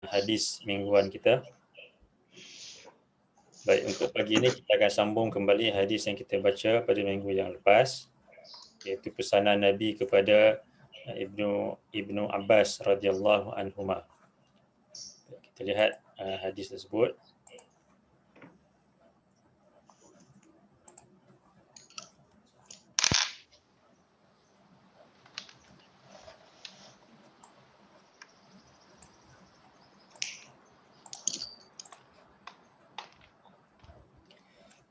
hadis mingguan kita. Baik, untuk pagi ini kita akan sambung kembali hadis yang kita baca pada minggu yang lepas, iaitu pesanan Nabi kepada Ibnu Abbas radhiyallahu anhuma. Kita lihat hadis tersebut.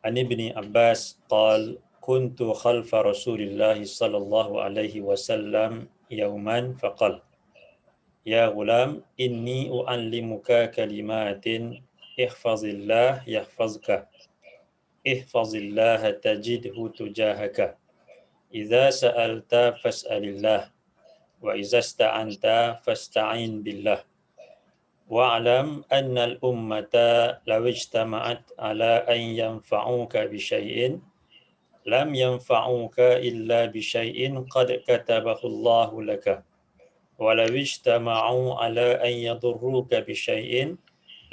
An Ibni Abbas qala kuntu khalfa Rasulillah sallallahu alaihi wasallam yawman faqala ya ghulam inni uallimuka kalimatin ihfazillah yahfazka ihfazillah tajidhu tujahaka idza sa'alta fas'alillah wa idza ista'anta fasta'in billah wa'lam anna al-ummata law ijtama'at ala an yanfa'uka bi syai'in lam yanfa'uka illa bi syai'in qad katabahu Allahu laka wa law ijtama'u ala an yadurruka bi syai'in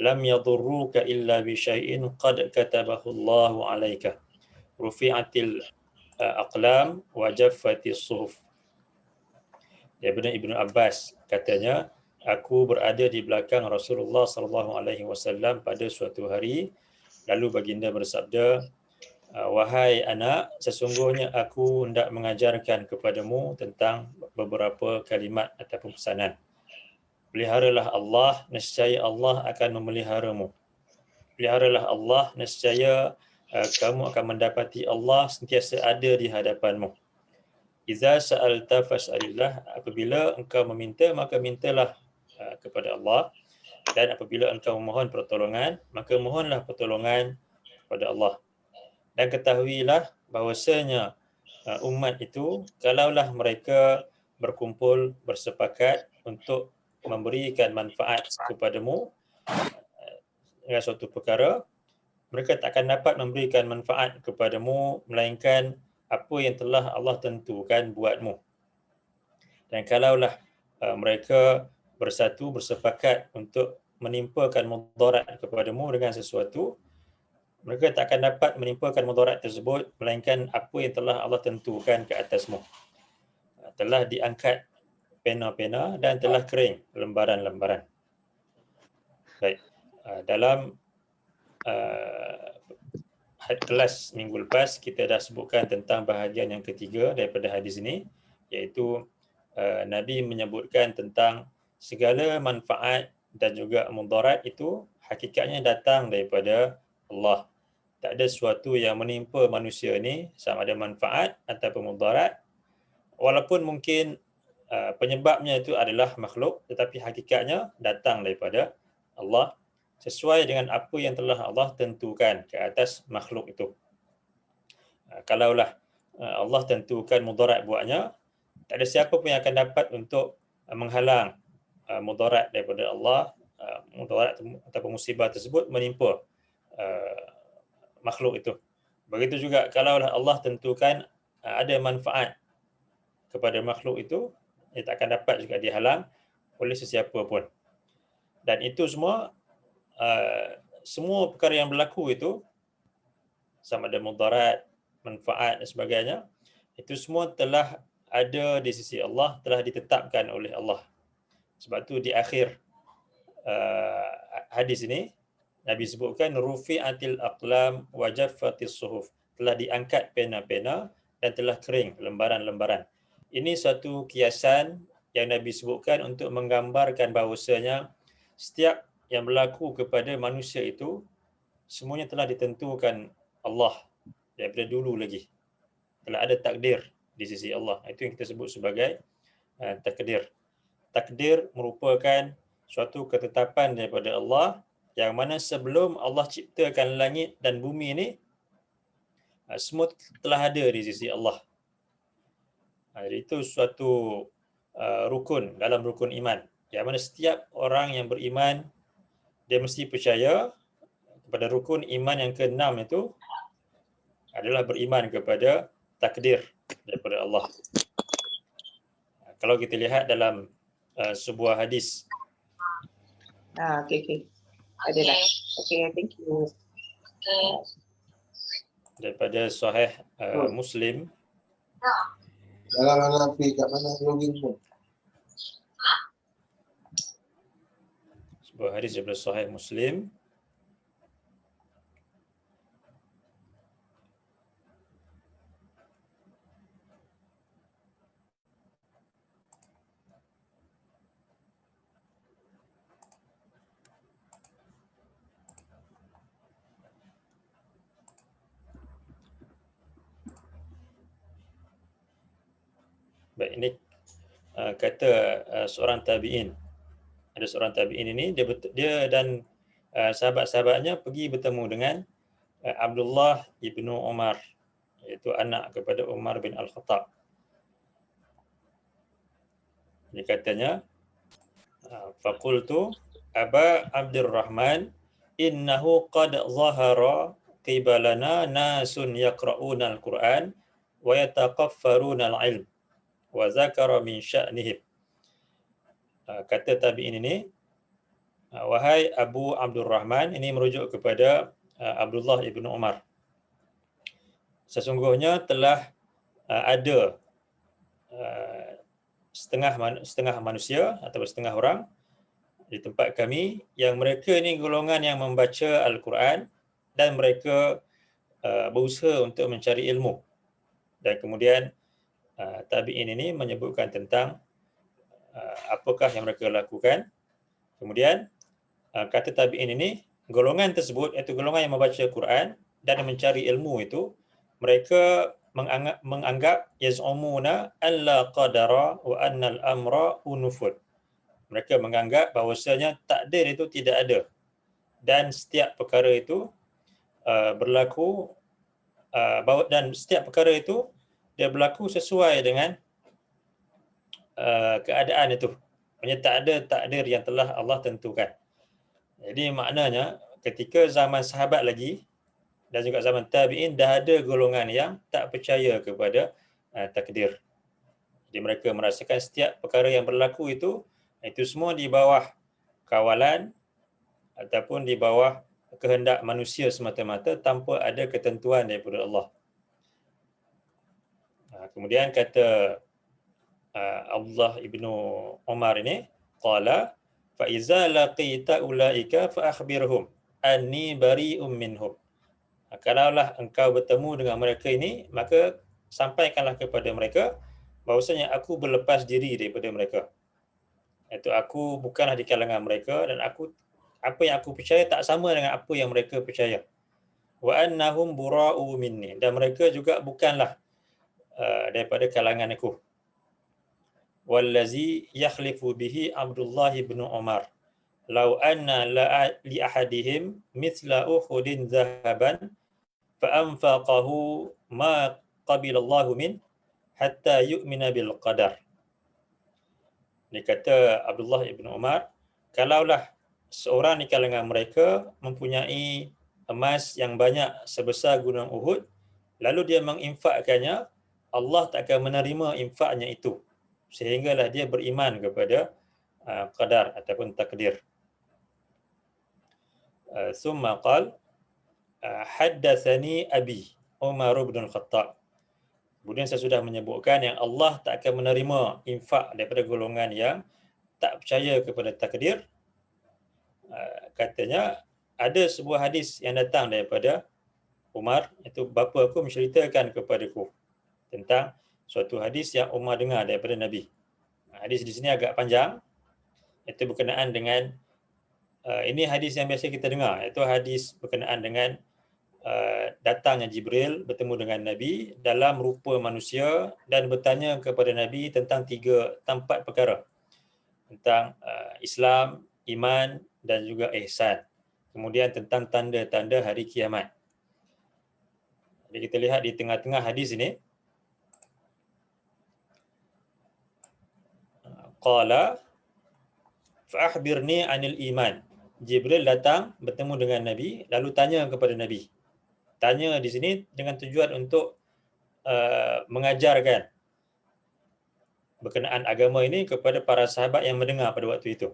lam yadurruka illa bi syai'in qad katabahu Allahu 'alaika rufi'atil aqlam wa jaffatis suhuf. Daripada Ibnu Abbas katanya, aku berada di belakang Rasulullah sallallahu alaihi wasallam pada suatu hari, lalu baginda bersabda, wahai anak, sesungguhnya aku hendak mengajarkan kepadamu tentang beberapa kalimat ataupun pesanan. Peliharalah Allah, nescaya Allah akan memeliharamu. Peliharalah Allah, nescaya kamu akan mendapati Allah sentiasa ada di hadapanmu. Iza sa'alta fas'alillah, apabila engkau meminta maka mintalah kepada Allah, dan apabila engkau memohon pertolongan maka mohonlah pertolongan kepada Allah. Dan ketahuilah bahawasanya umat itu kalaulah mereka berkumpul bersepakat untuk memberikan manfaat kepadamu dengan suatu perkara, mereka tak akan dapat memberikan manfaat kepadamu melainkan apa yang telah Allah tentukan buatmu. Dan kalaulah mereka bersatu bersepakat untuk menimpakan mudarat kepadamu dengan sesuatu, mereka tak akan dapat menimpakan mudarat tersebut melainkan apa yang telah Allah tentukan ke atasmu. Telah diangkat pena-pena dan telah kering lembaran-lembaran. Baik, dalam kelas minggu lepas kita dah sebutkan tentang bahagian yang ketiga daripada hadis ini, iaitu Nabi menyebutkan tentang segala manfaat dan juga mudarat itu hakikatnya datang daripada Allah. Tak ada sesuatu yang menimpa manusia ni sama ada manfaat ataupun mudarat, walaupun mungkin penyebabnya itu adalah makhluk, tetapi hakikatnya datang daripada Allah sesuai dengan apa yang telah Allah tentukan ke atas makhluk itu. Kalaulah Allah tentukan mudarat buatnya, tak ada siapa pun yang akan dapat untuk menghalang mudarat daripada Allah, mudarat ataupun musibah tersebut menimpa makhluk itu. Begitu juga kalaulah Allah tentukan ada manfaat kepada makhluk itu, ia tak akan dapat juga dihalang oleh sesiapa pun. Dan itu semua semua perkara yang berlaku itu, sama ada mudarat, manfaat dan sebagainya, itu semua telah ada di sisi Allah, telah ditetapkan oleh Allah. Sebab tu di akhir hadis ini Nabi sebutkan rufi'atil aqlam wa jaffatis suhuf, telah diangkat pena-pena dan telah kering lembaran-lembaran. Ini satu kiasan yang Nabi sebutkan untuk menggambarkan bahawasanya setiap yang berlaku kepada manusia itu semuanya telah ditentukan Allah daripada dulu lagi. Telah ada takdir di sisi Allah. Itu yang kita sebut sebagai takdir. Takdir merupakan suatu ketetapan daripada Allah yang mana sebelum Allah ciptakan langit dan bumi ini, semua telah ada di sisi Allah. Itu suatu rukun dalam rukun iman, yang mana setiap orang yang beriman dia mesti percaya kepada rukun iman yang keenam, itu adalah beriman kepada takdir daripada Allah. Kalau kita lihat dalam sebuah hadis Okey, okey. Ada dah. Okey, thank you. Daripada Sahih Muslim, Dalam api kat mana login tu? sebuah hadis daripada Sahih Muslim, baik, ini kata seorang tabi'in. Ada seorang tabi'in ini, dia dan sahabat-sahabatnya pergi bertemu dengan Abdullah ibnu Umar, iaitu anak kepada Umar bin Al-Khattab. Dia katanya, faqultu Aba Abdurrahman innahu qad zahara qibalana nasun yaqra'una al-Quran wa yataqaffaruna al-ilm wa zakara min sya'nihim. Kata tabi'in ini, wahai Abu Abdurrahman, ini merujuk kepada Abdullah ibnu Umar. Sesungguhnya telah ada setengah manusia atau setengah orang di tempat kami yang mereka ni golongan yang membaca Al-Quran dan mereka berusaha untuk mencari ilmu. Dan kemudian tabi'in ini menyebutkan tentang apakah yang mereka lakukan. Kemudian kata tabi'in ini, golongan tersebut iaitu golongan yang membaca Quran dan mencari ilmu itu, mereka menganggap yaz'umuna alla qadara wa annal amra unufud. Mereka menganggap bahawasanya takdir itu tidak ada dan setiap perkara itu berlaku dan setiap perkara itu dia berlaku sesuai dengan keadaan itu. Maksudnya tak ada takdir yang telah Allah tentukan. Jadi maknanya ketika zaman sahabat lagi dan juga zaman tabi'in dah ada golongan yang tak percaya kepada takdir. Jadi mereka merasakan setiap perkara yang berlaku itu semua di bawah kawalan ataupun di bawah kehendak manusia semata-mata tanpa ada ketentuan daripada Allah. Kemudian kata Abdullah ibnu Umar ini, qala fa iza laqita ulaika fa akhbirhum anni bari'um minhum. Kalaulah engkau bertemu dengan mereka ini, maka sampaikanlah kepada mereka bahawasanya aku berlepas diri daripada mereka. Iaitu aku bukanlah di kalangan mereka dan apa yang aku percaya tak sama dengan apa yang mereka percaya. Wa annahum bura'u minni, dan mereka juga bukanlah daripada kalangan aku. Wallazi yakhlifu bihi Abdullah bin Umar law anna li ahadihim mithla uhudin zahaban fa anfaqahu ma qabila Allah min hatta yu'mina bil qadar. Dia kata Abdullah ibn Umar, kalaulah seorang di kalangan mereka mempunyai emas yang banyak sebesar gunung Uhud, lalu dia menginfakkannya, Allah tak akan menerima infaknya itu, sehinggalah dia beriman kepada qadar ataupun takdir. Summa qal haddathani abi Umar bin Al-Khattab. Kemudian saya sudah menyebutkan yang Allah tak akan menerima infak daripada golongan yang tak percaya kepada takdir. Katanya ada sebuah hadis yang datang daripada Umar, itu bapa aku menceritakan kepadaku tentang suatu hadis yang Umar dengar daripada Nabi. Hadis di sini agak panjang, itu berkenaan dengan ini hadis yang biasa kita dengar, itu hadis berkenaan dengan datangnya Jibril bertemu dengan Nabi dalam rupa manusia dan bertanya kepada Nabi tentang 4 perkara, tentang Islam, iman dan juga ihsan. Kemudian tentang tanda-tanda hari kiamat. Jadi kita lihat di tengah-tengah hadis ini, qala fa akhbirni anil iman. Jibril datang bertemu dengan Nabi lalu tanya kepada Nabi. Tanya di sini dengan tujuan untuk mengajarkan berkenaan agama ini kepada para sahabat yang mendengar pada waktu itu.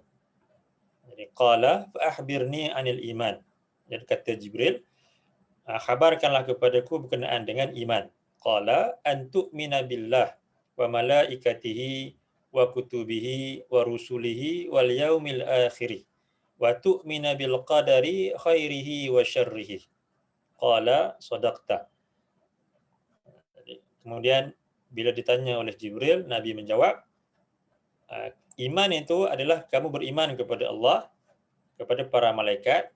Jadi Qala fa akhbirni 'anil iman. Dan kata Jibril, khabarkanlah kepadaku berkenaan dengan iman. Qala an tu'mina billah wa malaikatihi wa kutubihi wa rusulihi wal yaumil akhir wa tu'mina bil qadari khairihi wa syarrihi. Qala sadaqta. Kemudian bila ditanya oleh Jibril, Nabi menjawab, iman itu adalah kamu beriman kepada Allah, kepada para malaikat,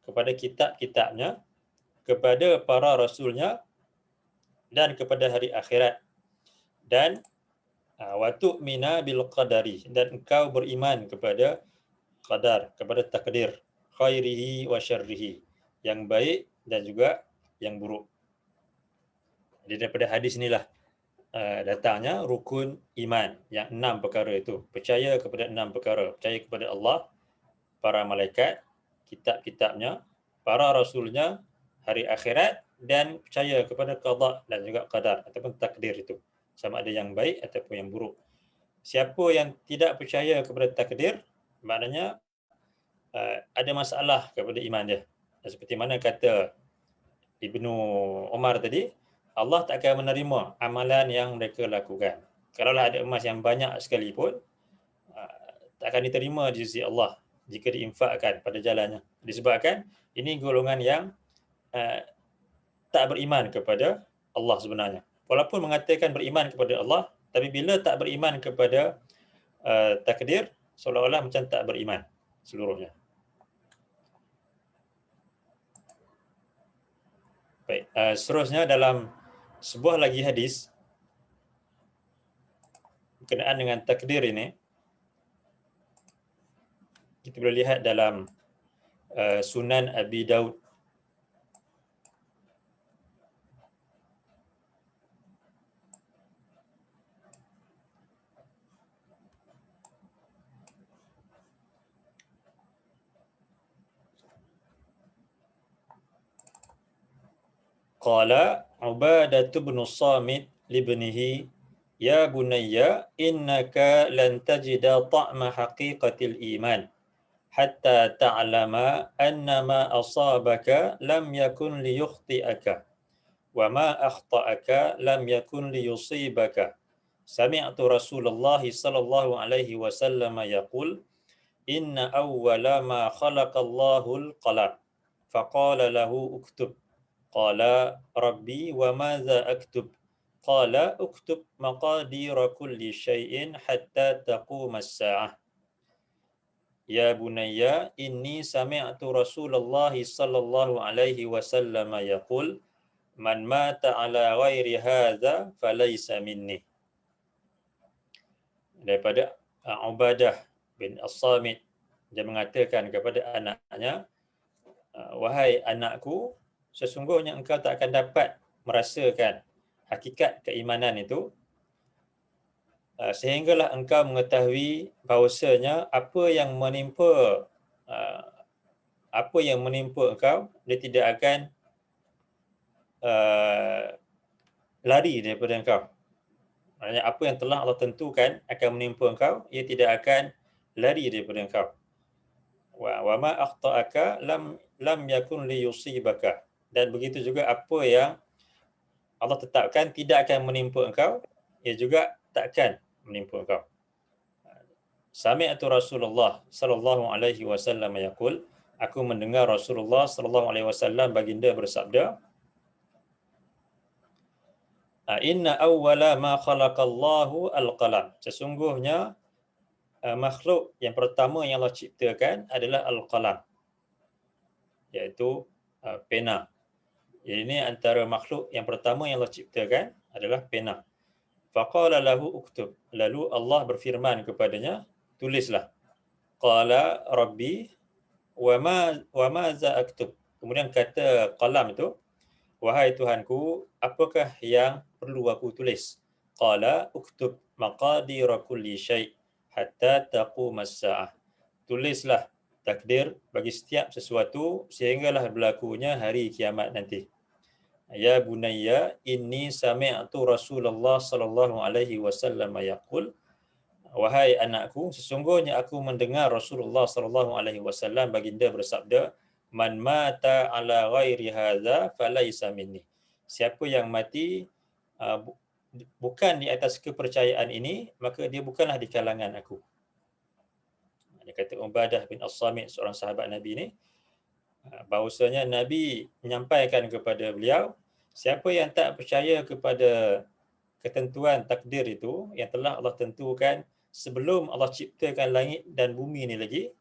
kepada kitab-kitabnya, kepada para rasulnya, dan kepada hari akhirat. Dan wa tu'mina bil qadari, dan engkau beriman kepada qadar, kepada takdir, khairihi wa syarrihi, yang baik dan juga yang buruk. Jadi daripada hadis inilah datangnya rukun iman, yang 6 perkara itu. Percaya kepada 6 perkara. Percaya kepada Allah, para malaikat, kitab-kitabnya, para rasulnya, hari akhirat, dan percaya kepada qada dan juga qadar ataupun takdir itu, sama ada yang baik ataupun yang buruk. Siapa yang tidak percaya kepada takdir, maknanya ada masalah kepada iman dia. Seperti mana kata Ibnu Umar tadi, Allah tak akan menerima amalan yang mereka lakukan. Kalaulah ada emas yang banyak sekalipun, tak akan diterima di sisi Allah jika diinfakkan pada jalannya. Disebabkan ini golongan yang tak beriman kepada Allah sebenarnya. Walaupun mengatakan beriman kepada Allah, tapi bila tak beriman kepada takdir, seolah-olah macam tak beriman seluruhnya. Baik, seterusnya dalam sebuah lagi hadis berkenaan dengan takdir ini, kita boleh lihat dalam Sunan Abi Daud. Qala Ubadah bin Samit libnihi, ya bunayya innaka lan tajida ta'ma haqiqatil iman hatta ta'lama anna ma asabaka lam yakun liyukhti'aka wa ma akhta'aka lam yakun liyusibaka. Sami'tu Rasulullah sallallahu alaihi wasallam yaqul, inna awwala ma khalaqallahu al-qalam faqala lahu uktub. Qala rabbi wa madza aktub? Qala uktub maqadira kulli syai'in hatta taqum as-sa'ah. Ya bunayya inni sami'tu Rasulullah sallallahu alaihi wasallam yaqul, man mata ala ghairi hadza falaysa minni. Daripada Ubadah bin As-Samit, dia mengatakan kepada anaknya, wahai anakku, sesungguhnya engkau tak akan dapat merasakan hakikat keimanan itu sehinggalah engkau mengetahui bahawasanya apa yang menimpa engkau, dia tidak akan lari daripada engkau. Maksudnya apa yang telah Allah tentukan akan menimpa engkau, ia tidak akan lari daripada engkau. Wa ma akhta'aka lam yakun liyusibaka. Dan begitu juga apa yang Allah tetapkan tidak akan menimpa engkau, ia juga takkan menimpa engkau. Sami'tu Rasulullah sallallahu alaihi wasallam yaqul, aku mendengar Rasulullah sallallahu alaihi wasallam baginda bersabda, inna awwala ma khalaqallahu al-qalam. Sesungguhnya makhluk yang pertama yang Allah ciptakan adalah al-qalam, iaitu pena. Ini antara makhluk yang pertama yang Allah ciptakan adalah pena. Faqala lahu uktub. Lalu Allah berfirman kepadanya, tulislah. Qala rabbi wa ma za aktub. Kemudian kata qalam itu, wahai Tuhanku, apakah yang perlu aku tulis? Qala uktub maqadira kulli syai' hatta taqumas sa'ah. Tulislah takdir bagi setiap sesuatu sehinggalah berlakunya hari kiamat nanti. Ya bunayya inni sami'tu Rasulullah sallallahu alaihi wasallam yaqul, wahai anakku, sesungguhnya aku mendengar Rasulullah sallallahu alaihi wasallam baginda bersabda, man mata ala ghairi hadza falaysa minni. Siapa yang mati bukan di atas kepercayaan ini, maka dia bukanlah di kalangan aku. Dia kata Ubadah bin As-Samit, seorang sahabat Nabi ni, bahawasanya Nabi menyampaikan kepada beliau, siapa yang tak percaya kepada ketentuan takdir itu yang telah Allah tentukan sebelum Allah ciptakan langit dan bumi ni lagi,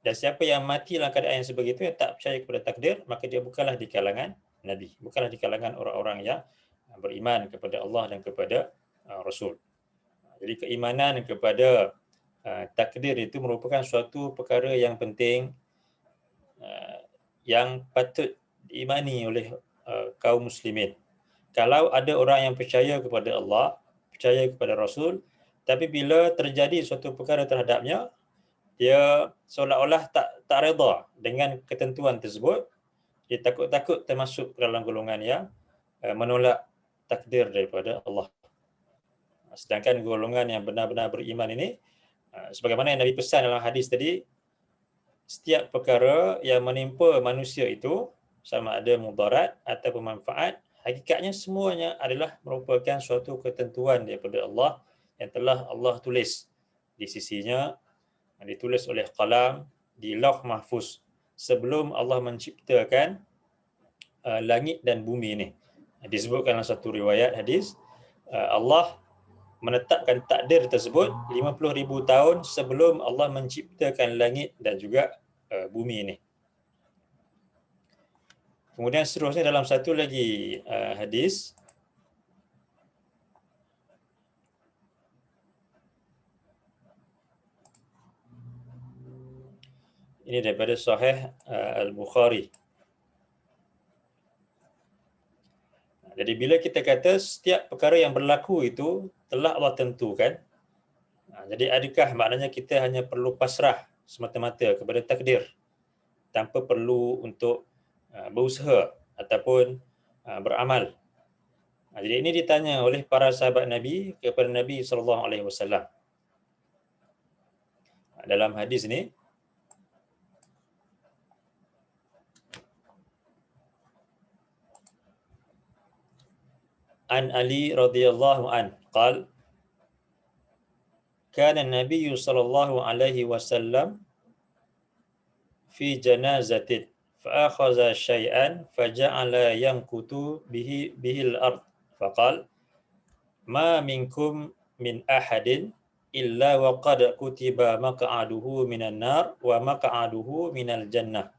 dan siapa yang mati dalam keadaan yang sebegitu, yang tak percaya kepada takdir, maka dia bukanlah di kalangan Nabi, bukanlah di kalangan orang-orang yang beriman kepada Allah dan kepada Rasul. Jadi keimanan kepada takdir itu merupakan suatu perkara yang penting, yang patut diimani oleh kaum muslimin. Kalau ada orang yang percaya kepada Allah, percaya kepada Rasul, tapi bila terjadi suatu perkara terhadapnya, dia seolah-olah tak redha dengan ketentuan tersebut, dia takut-takut termasuk dalam golongan yang menolak takdir daripada Allah. Sedangkan golongan yang benar-benar beriman ini, sebagaimana yang Nabi pesan dalam hadis tadi, setiap perkara yang menimpa manusia itu, sama ada mudarat atau manfaat, hakikatnya semuanya adalah merupakan suatu ketentuan daripada Allah yang telah Allah tulis di sisinya, ditulis oleh qalam di Lauh Mahfuz sebelum Allah menciptakan langit dan bumi ini. Disebutkan dalam satu riwayat hadis, Allah menetapkan takdir tersebut 50,000 tahun sebelum Allah menciptakan langit dan juga bumi ini. Kemudian seterusnya dalam satu lagi hadis, ini daripada Sahih Al-Bukhari. Jadi bila kita kata setiap perkara yang berlaku itu telah Allah tentukan, jadi adakah maknanya kita hanya perlu pasrah semata-mata kepada takdir tanpa perlu untuk berusaha ataupun beramal? Jadi ini ditanya oleh para sahabat Nabi kepada Nabi SAW. Dalam hadis ini, An Ali radhiyallahu an qala kana an-nabiy sallallahu alaihi wasallam fi janazatin fa akhadha shay'an faja'ala yankutu bihi al-ard faqala ma minkum min ahadin illa wa qad kutiba maq'aduhu minan nar wa maq'aduhu minal jannah.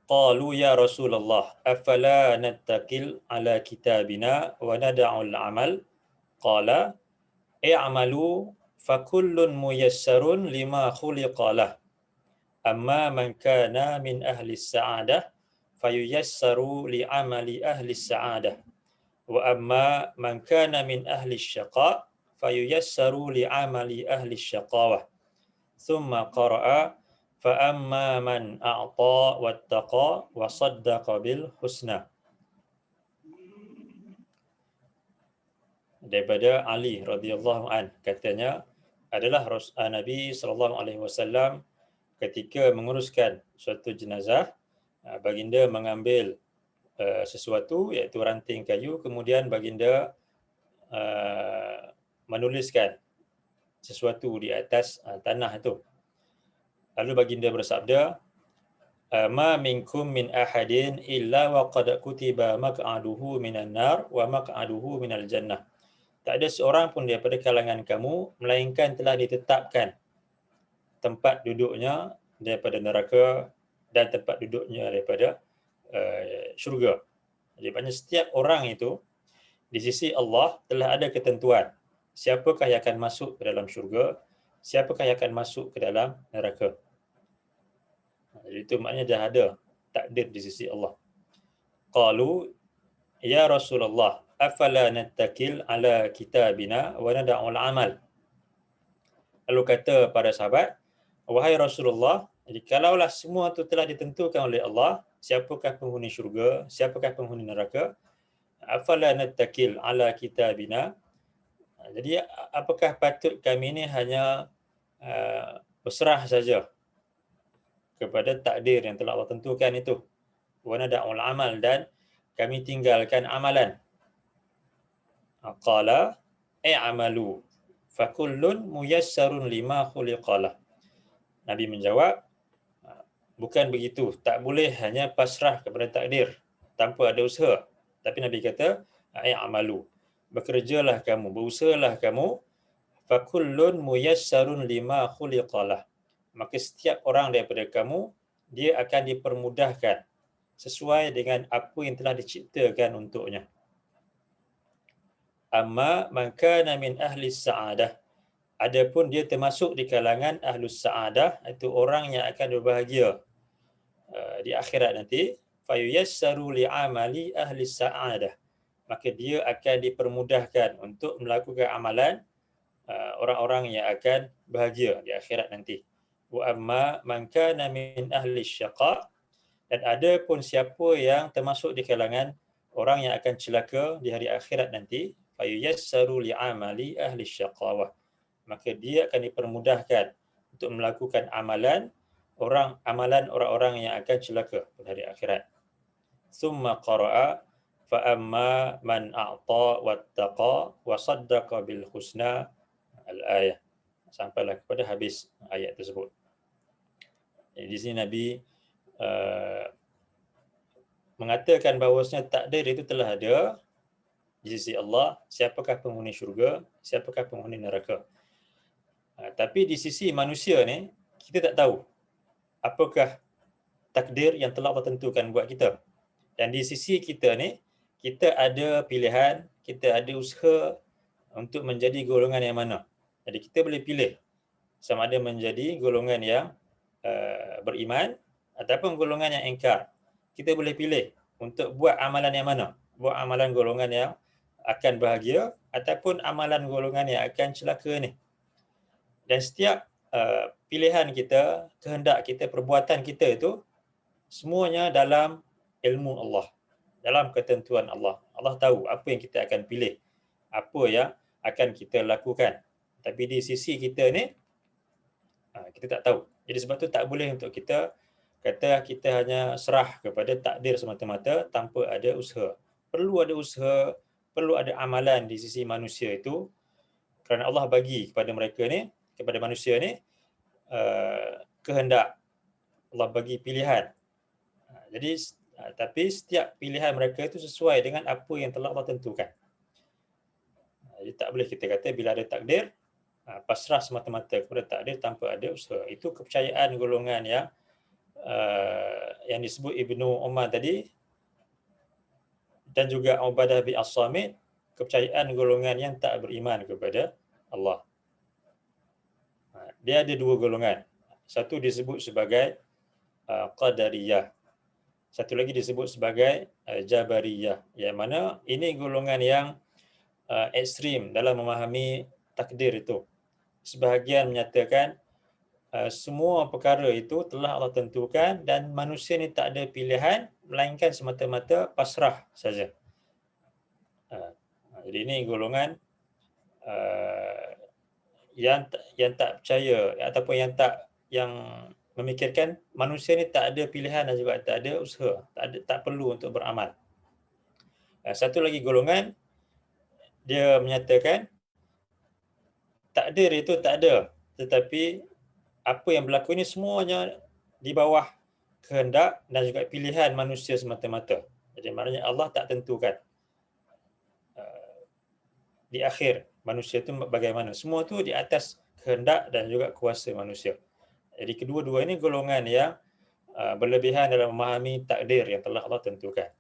Qalu ya Rasulullah afala nattakil ala kitabina wa nada'ul amal? Qala i'malu fakullun muyassarun lima khuliqa lah. Amma man kana min ahli as-sa'adah fayuyassaru li'amali ahli as-sa'adah. Wa amma man kana min ahli asy-syaqa fayuyassaru li'amali ahli asy-syaqawah. Thumma qara'a fa amma man a'ta wattaqa wa saddaqa bil husna. Daripada Ali radhiyallahu an, katanya adalah Nabi sallallahu alaihi wasallam ketika menguruskan suatu jenazah, baginda mengambil sesuatu iaitu ranting kayu, kemudian baginda menuliskan sesuatu di atas tanah itu. Lalu baginda bersabda, ma minkum min ahadin illa wa qad kutiba maq'aduhu minan nar wa maq'aduhu minal jannah. Tak ada seorang pun daripada kalangan kamu melainkan telah ditetapkan tempat duduknya daripada neraka dan tempat duduknya daripada syurga. Jadi maknanya setiap orang itu di sisi Allah telah ada ketentuan siapakah yang akan masuk ke dalam syurga, siapakah yang akan masuk ke dalam neraka. Jadi itu maknanya dah ada takdir di sisi Allah. Qalu ya Rasulullah afala nattakil ala kitabina wa nada'ul amal? Lalu kata para sahabat, wahai Rasulullah, jadi kalaulah semua itu telah ditentukan oleh Allah, siapakah penghuni syurga, siapakah penghuni neraka, afala nattakil ala kitabina, Jadi apakah patut kami ini hanya berserah saja kepada takdir yang telah Allah tentukan itu, wa nada'ul amal, dan kami tinggalkan amalan. Qala i'malu fakullun muyassarun lima khuliqalah. Nabi menjawab, bukan begitu, tak boleh hanya pasrah kepada takdir tanpa ada usaha. Tapi Nabi kata, i'malu, bekerjalah kamu, berusahalah kamu, fakullun muyassarun lima khuliqalah. Maka setiap orang daripada kamu, dia akan dipermudahkan sesuai dengan apa yang telah diciptakan untuknya. Amma man kana min ahli sa'adah, adapun dia termasuk di kalangan ahlus sa'adah, itu orang yang akan berbahagia di akhirat nanti, fayuyassaru li'amali ahli sa'adah, maka dia akan dipermudahkan untuk melakukan amalan orang-orang yang akan bahagia di akhirat nanti. Wa amma man kana min ahli syaqa, dan ada pun siapa yang termasuk di kalangan orang yang akan celaka di hari akhirat nanti, fayuyassaru li'amali ahli syaqawah, maka dia akan dipermudahkan untuk melakukan amalan orang-orang yang akan celaka pada hari akhirat. Summa qara'a fa amma man a'ta wattaqa wa saddaqa bil husna al-ayah, sampailah kepada habis ayat tersebut. Di sini Nabi mengatakan bahawasanya takdir itu telah ada di sisi Allah, siapakah penghuni syurga, siapakah penghuni neraka. Tapi di sisi manusia ni, kita tak tahu apakah takdir yang telah Allah tentukan buat kita. Dan di sisi kita ni, kita ada pilihan, kita ada usaha untuk menjadi golongan yang mana. Jadi kita boleh pilih sama ada menjadi golongan yang beriman ataupun golongan yang ingkar. Kita boleh pilih untuk buat amalan yang mana. Buat amalan golongan yang akan bahagia ataupun amalan golongan yang akan celaka ni. Dan setiap pilihan kita, kehendak kita, perbuatan kita itu semuanya dalam ilmu Allah, dalam ketentuan Allah. Allah tahu apa yang kita akan pilih, apa yang akan kita lakukan. Tapi di sisi kita ni, kita tak tahu. Jadi sebab tu tak boleh untuk kita kata kita hanya serah kepada takdir semata-mata tanpa ada usaha. Perlu ada usaha, perlu ada amalan di sisi manusia itu, kerana Allah bagi kepada mereka ni, kepada manusia ni, kehendak. Allah bagi pilihan. Jadi tapi setiap pilihan mereka itu sesuai dengan apa yang telah Allah tentukan. Jadi tak boleh kita kata bila ada takdir, pasrah semata-mata kepada takdir tanpa ada usaha. Itu kepercayaan golongan yang disebut Ibnu Umar tadi, dan juga Ubadah bin As-Samit, kepercayaan golongan yang tak beriman kepada Allah. Dia ada dua golongan. Satu disebut sebagai Qadariyah, satu lagi disebut sebagai Jabariyah, yang mana ini golongan yang ekstrim dalam memahami takdir itu. Sebahagian menyatakan semua perkara itu telah Allah tentukan dan manusia ni tak ada pilihan melainkan semata-mata pasrah saja. Jadi ini golongan yang tak percaya ataupun yang memikirkan manusia ni tak ada pilihan dan juga tak ada usaha, tak perlu untuk beramal. Satu lagi golongan, dia menyatakan takdir itu tak ada, tetapi apa yang berlaku ini semuanya di bawah kehendak dan juga pilihan manusia semata-mata. Jadi maknanya Allah tak tentukan di akhir manusia itu bagaimana. Semua tu di atas kehendak dan juga kuasa manusia. Jadi kedua-dua ini golongan yang berlebihan dalam memahami takdir yang telah Allah tentukan.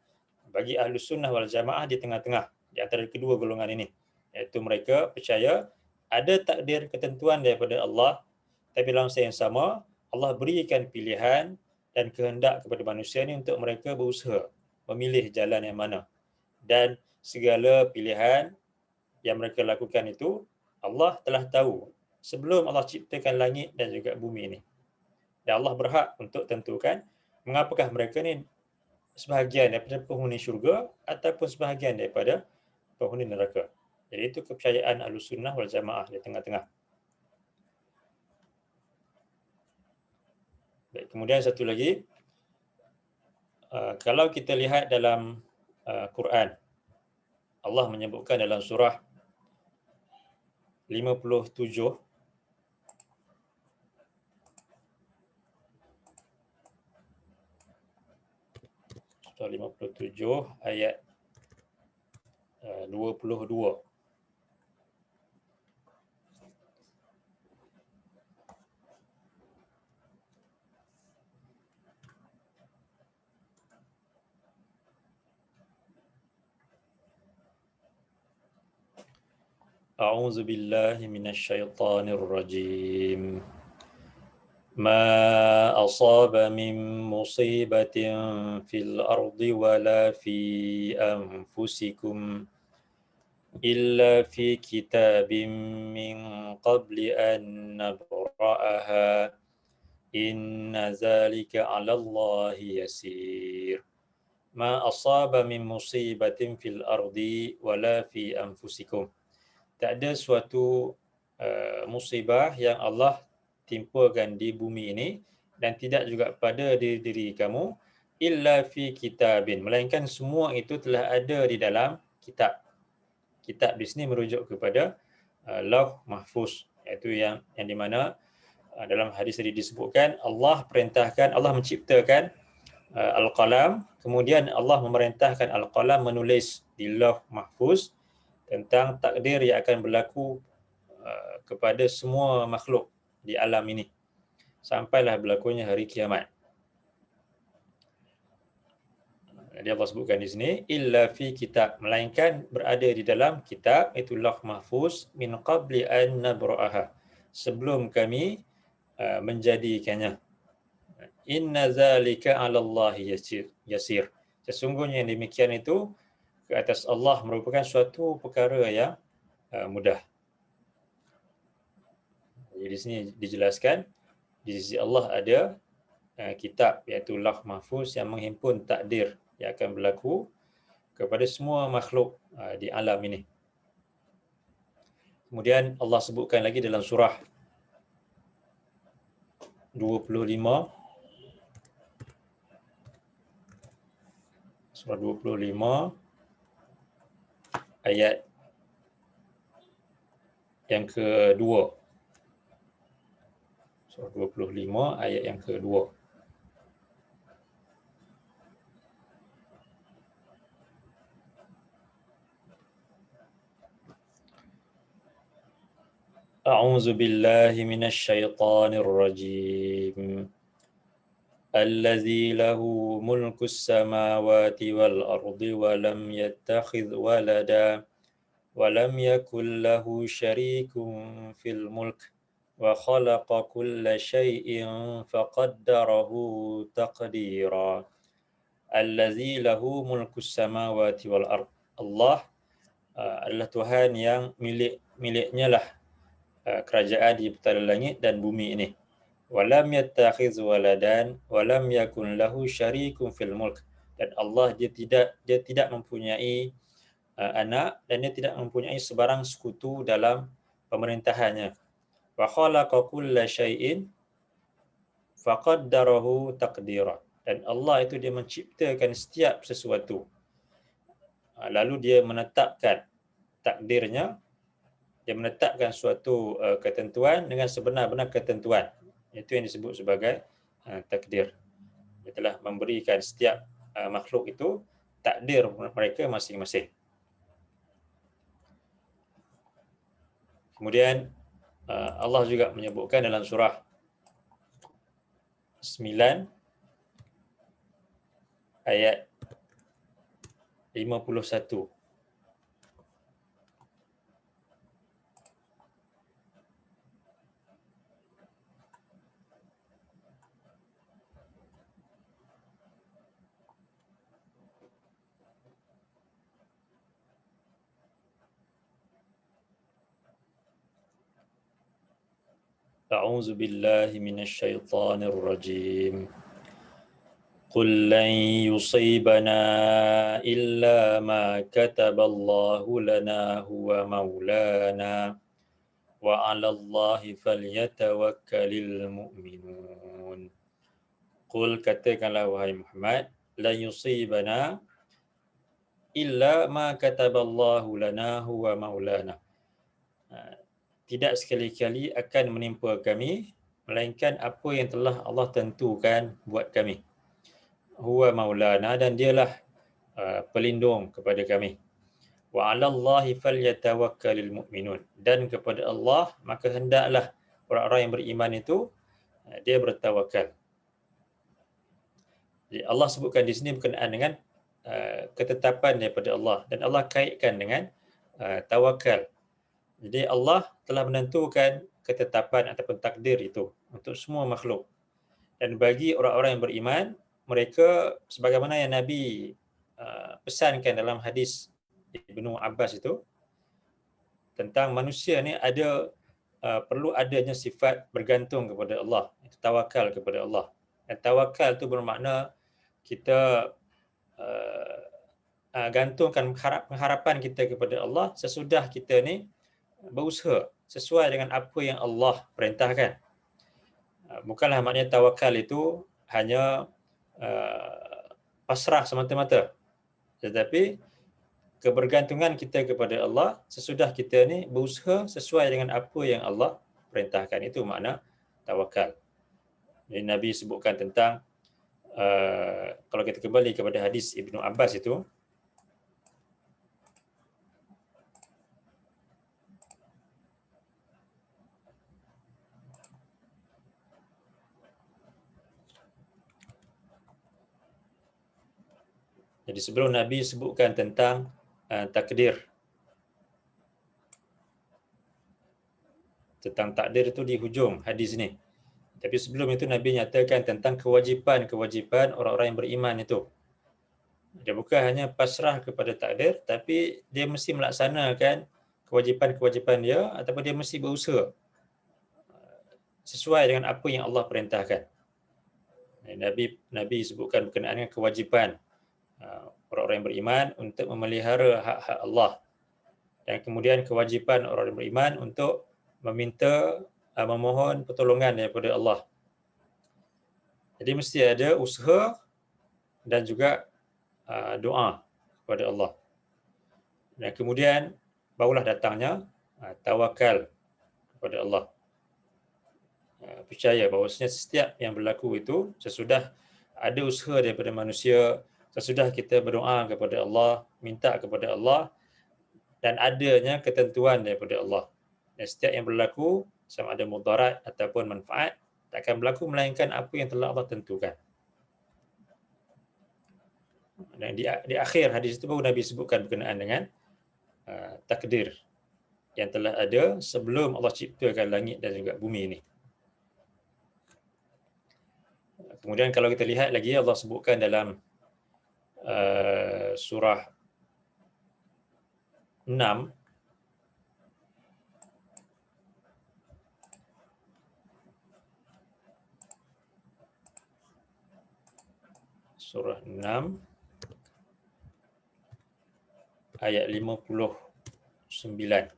Bagi Ahlus Sunnah wal Jamaah di tengah-tengah di antara kedua golongan ini, iaitu mereka percaya ada takdir ketentuan daripada Allah, tapi dalam masa yang sama Allah berikan pilihan dan kehendak kepada manusia ini untuk mereka berusaha memilih jalan yang mana. Dan segala pilihan yang mereka lakukan itu Allah telah tahu sebelum Allah ciptakan langit dan juga bumi ini. Dan Allah berhak untuk tentukan mengapakah mereka ni sebahagian daripada penghuni syurga ataupun sebahagian daripada penghuni neraka. Jadi itu kepercayaan Ahlussunnah wal Jamaah di tengah-tengah. Baik, kemudian satu lagi, kalau kita lihat dalam Quran, Allah menyebutkan dalam surah 57 ayat 22. A'udzu billahi minasyaitonir rajim. ما أصاب من مصيبة في الأرض ولا في أنفسكم إلا في كتاب من قبل أن نبرأها إن ذلك على الله يسير ما أصاب من مصيبة في الأرض ولا في أنفسكم. Tak ada suatu musibah yang Allah timpakan di bumi ini dan tidak juga pada diri kamu illa fi kitabin, melainkan semua itu telah ada di dalam kitab. Kitab di sini merujuk kepada Lauh Mahfuz, iaitu yang di mana dalam hadis tadi disebutkan Allah menciptakan Al-Qalam, kemudian Allah memerintahkan Al-Qalam menulis di Lauh Mahfuz tentang takdir yang akan berlaku kepada semua makhluk di alam ini sampailah berlakunya hari kiamat. Jadi Allah sebutkan di sini illa fi kitab, melainkan berada di dalam kitab, itu Lauh Mahfuz, min qabli an nabra'aha, sebelum kami menjadikannya. Inna zalika 'ala Allahi yasir. Sesungguhnya yang demikian itu ke atas Allah merupakan suatu perkara yang mudah. Jadi di sini dijelaskan di sisi Allah ada kitab, iaitu Lauh Mahfuz yang menghimpun takdir yang akan berlaku kepada semua makhluk di alam ini. Kemudian Allah sebutkan lagi dalam surah 25 ayat yang kedua. Surah 25 ayat yang kedua. A'udzu billahi minasyaitonir rajim. Allazi lahu mulkus samawati wal ardi wa lam yattakhidh walada wa lam yakul lahu syarikun fil mulk wa khalaqa kulla syai'in faqaddarahu taqdira. Allazi lahu mulkus samawati wal ard. Allah adalah Tuhan yang miliknya lah kerajaan di petala langit dan bumi ini. Walam yattakhiz waladan walam yakun lahu syarikun fil mulk. Dan Allah dia tidak mempunyai anak dan dia tidak mempunyai sebarang sekutu dalam pemerintahannya. Wa khalaqa kulla syai'in faqaddarahu taqdira. Dan Allah itu dia menciptakan setiap sesuatu, lalu dia menetapkan takdirnya, dia menetapkan suatu ketentuan dengan sebenar-benar ketentuan. Itu yang disebut sebagai takdir. Dia telah memberikan setiap makhluk itu takdir mereka masing-masing. Kemudian Allah juga menyebutkan dalam surah 9 ayat 51. A'udzu billahi minasyaitonir rajim. قل لن يصيبنا إلا ما كتب الله لنا هو مولانا وعلى الله فليتوكل المؤمنون. Qul, katakanlah wahai Muhammad, la yusibana illa ma kataballahu lana huwa maulana. Tidak sekali-kali akan menimpa kami melainkan apa yang telah Allah tentukan buat kami. Huwa maulana, dan dialah pelindung kepada kami. Wa 'alallahi falyatawakkalul mu'minun, dan kepada Allah maka hendaklah orang-orang yang beriman itu dia bertawakal. Jadi Allah sebutkan di sini berkenaan dengan ketetapan daripada Allah, dan Allah kaitkan dengan tawakal. Jadi Allah telah menentukan ketetapan ataupun takdir itu untuk semua makhluk. Dan bagi orang-orang yang beriman, mereka sebagaimana yang Nabi pesankan dalam hadis Ibnu Abbas itu, tentang manusia ni ada perlu adanya sifat bergantung kepada Allah, tawakal kepada Allah. Dan tawakal itu bermakna kita gantungkan pengharapan kita kepada Allah sesudah kita ni berusaha sesuai dengan apa yang Allah perintahkan. Bukanlah maknanya tawakal itu hanya pasrah semata-mata, tetapi kebergantungan kita kepada Allah sesudah kita ni berusaha sesuai dengan apa yang Allah perintahkan. Itu makna tawakal. Jadi Nabi sebutkan tentang kalau kita kembali kepada hadis Ibnu Abbas itu, jadi sebelum Nabi sebutkan tentang takdir, tentang takdir itu di hujung hadis ni. Tapi sebelum itu Nabi nyatakan tentang kewajipan-kewajipan orang-orang yang beriman itu. Dia bukan hanya pasrah kepada takdir, tapi dia mesti melaksanakan kewajipan-kewajipan dia, ataupun dia mesti berusaha sesuai dengan apa yang Allah perintahkan. Nabi sebutkan berkenaan dengan kewajipan orang-orang yang beriman untuk memelihara hak-hak Allah, dan kemudian kewajipan orang yang beriman untuk meminta, memohon pertolongan daripada Allah. Jadi mesti ada usaha dan juga doa kepada Allah. Dan kemudian barulah datangnya tawakal kepada Allah. Percaya bahawasanya setiap yang berlaku itu sesudah ada usaha daripada manusia, sesudah kita berdoa kepada Allah, minta kepada Allah, dan adanya ketentuan daripada Allah. Dan setiap yang berlaku, sama ada mudarat ataupun manfaat, tak akan berlaku melainkan apa yang telah Allah tentukan. Dan di akhir hadis itu baru Nabi sebutkan berkenaan dengan takdir yang telah ada sebelum Allah ciptakan langit dan juga bumi ini. Kemudian kalau kita lihat lagi, Allah sebutkan dalam surah 6, surah 6 ayat 59.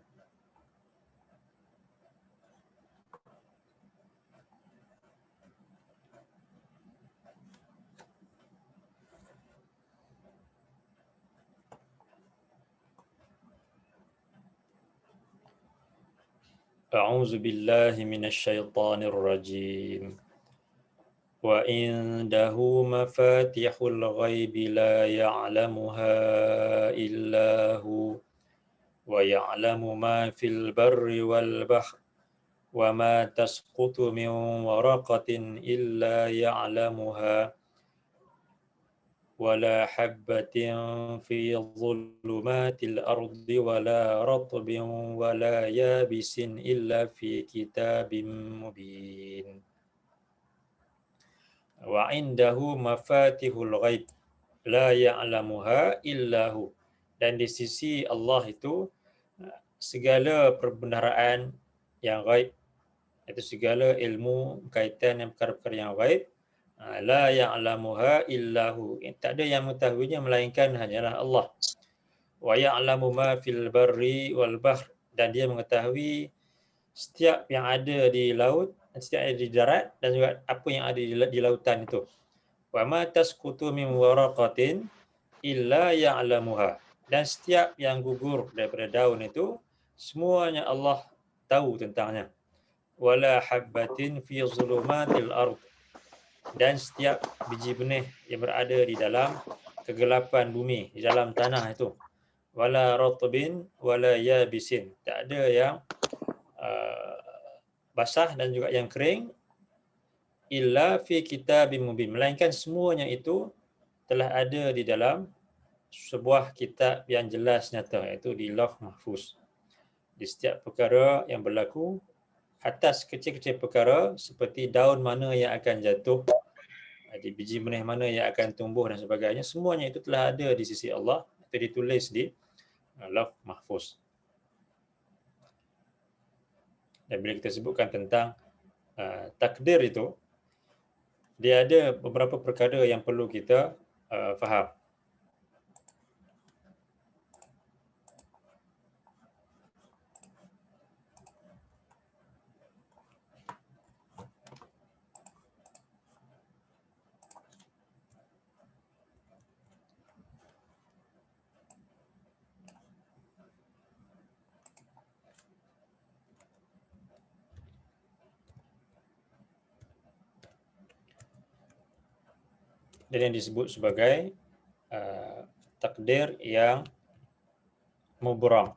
A'udzu billahi minasyaitonir rajim. Wa indahu mafatihul ghaibi la ya'lamuha illa hu wa ya'lamu ma fil barri wal bahr wa ma tasqutu min waraqatin illa ya'lamuha ولا حبة في ظلمات الأرض ولا رطب ولا يابس إلا في كتاب مبين. وعنده مفاتيح الغيب لا يعلمها إلا هو. Dan di sisi Allah itu segala perbendaharaan yang gaib, itu segala ilmu berkaitan dengan perkara-perkara yang gaib, La ya'lamuha illahu. Tak ada yang mengetahuinya melainkan hanyalah Allah. Wa ya'lamu ma fil barri wal bahr. Dan dia mengetahui setiap yang ada di laut, setiap yang ada di darat dan juga apa yang ada di lautan itu. Wa ma tasqutu min waraqatin illa ya'lamuha. Dan setiap yang gugur daripada daun itu, semuanya Allah tahu tentangnya. Wala habbatin fi zulumatil ard. Dan setiap biji benih yang berada di dalam kegelapan bumi, di dalam tanah itu. Wala ratbin wala yabisin. Tak ada yang basah dan juga yang kering, illa fi kitabim mubin. Melainkan semuanya itu telah ada di dalam sebuah kitab yang jelas nyata, iaitu di Lauh Mahfuz. Di setiap perkara yang berlaku, atas kecil-kecil perkara seperti daun mana yang akan jatuh, di biji benih mana yang akan tumbuh dan sebagainya, semuanya itu telah ada di sisi Allah, itu ditulis di Lauh Mahfuz. Dan bila kita sebutkan tentang takdir itu, dia ada beberapa perkara yang perlu kita faham. Dan yang disebut sebagai takdir yang mubram.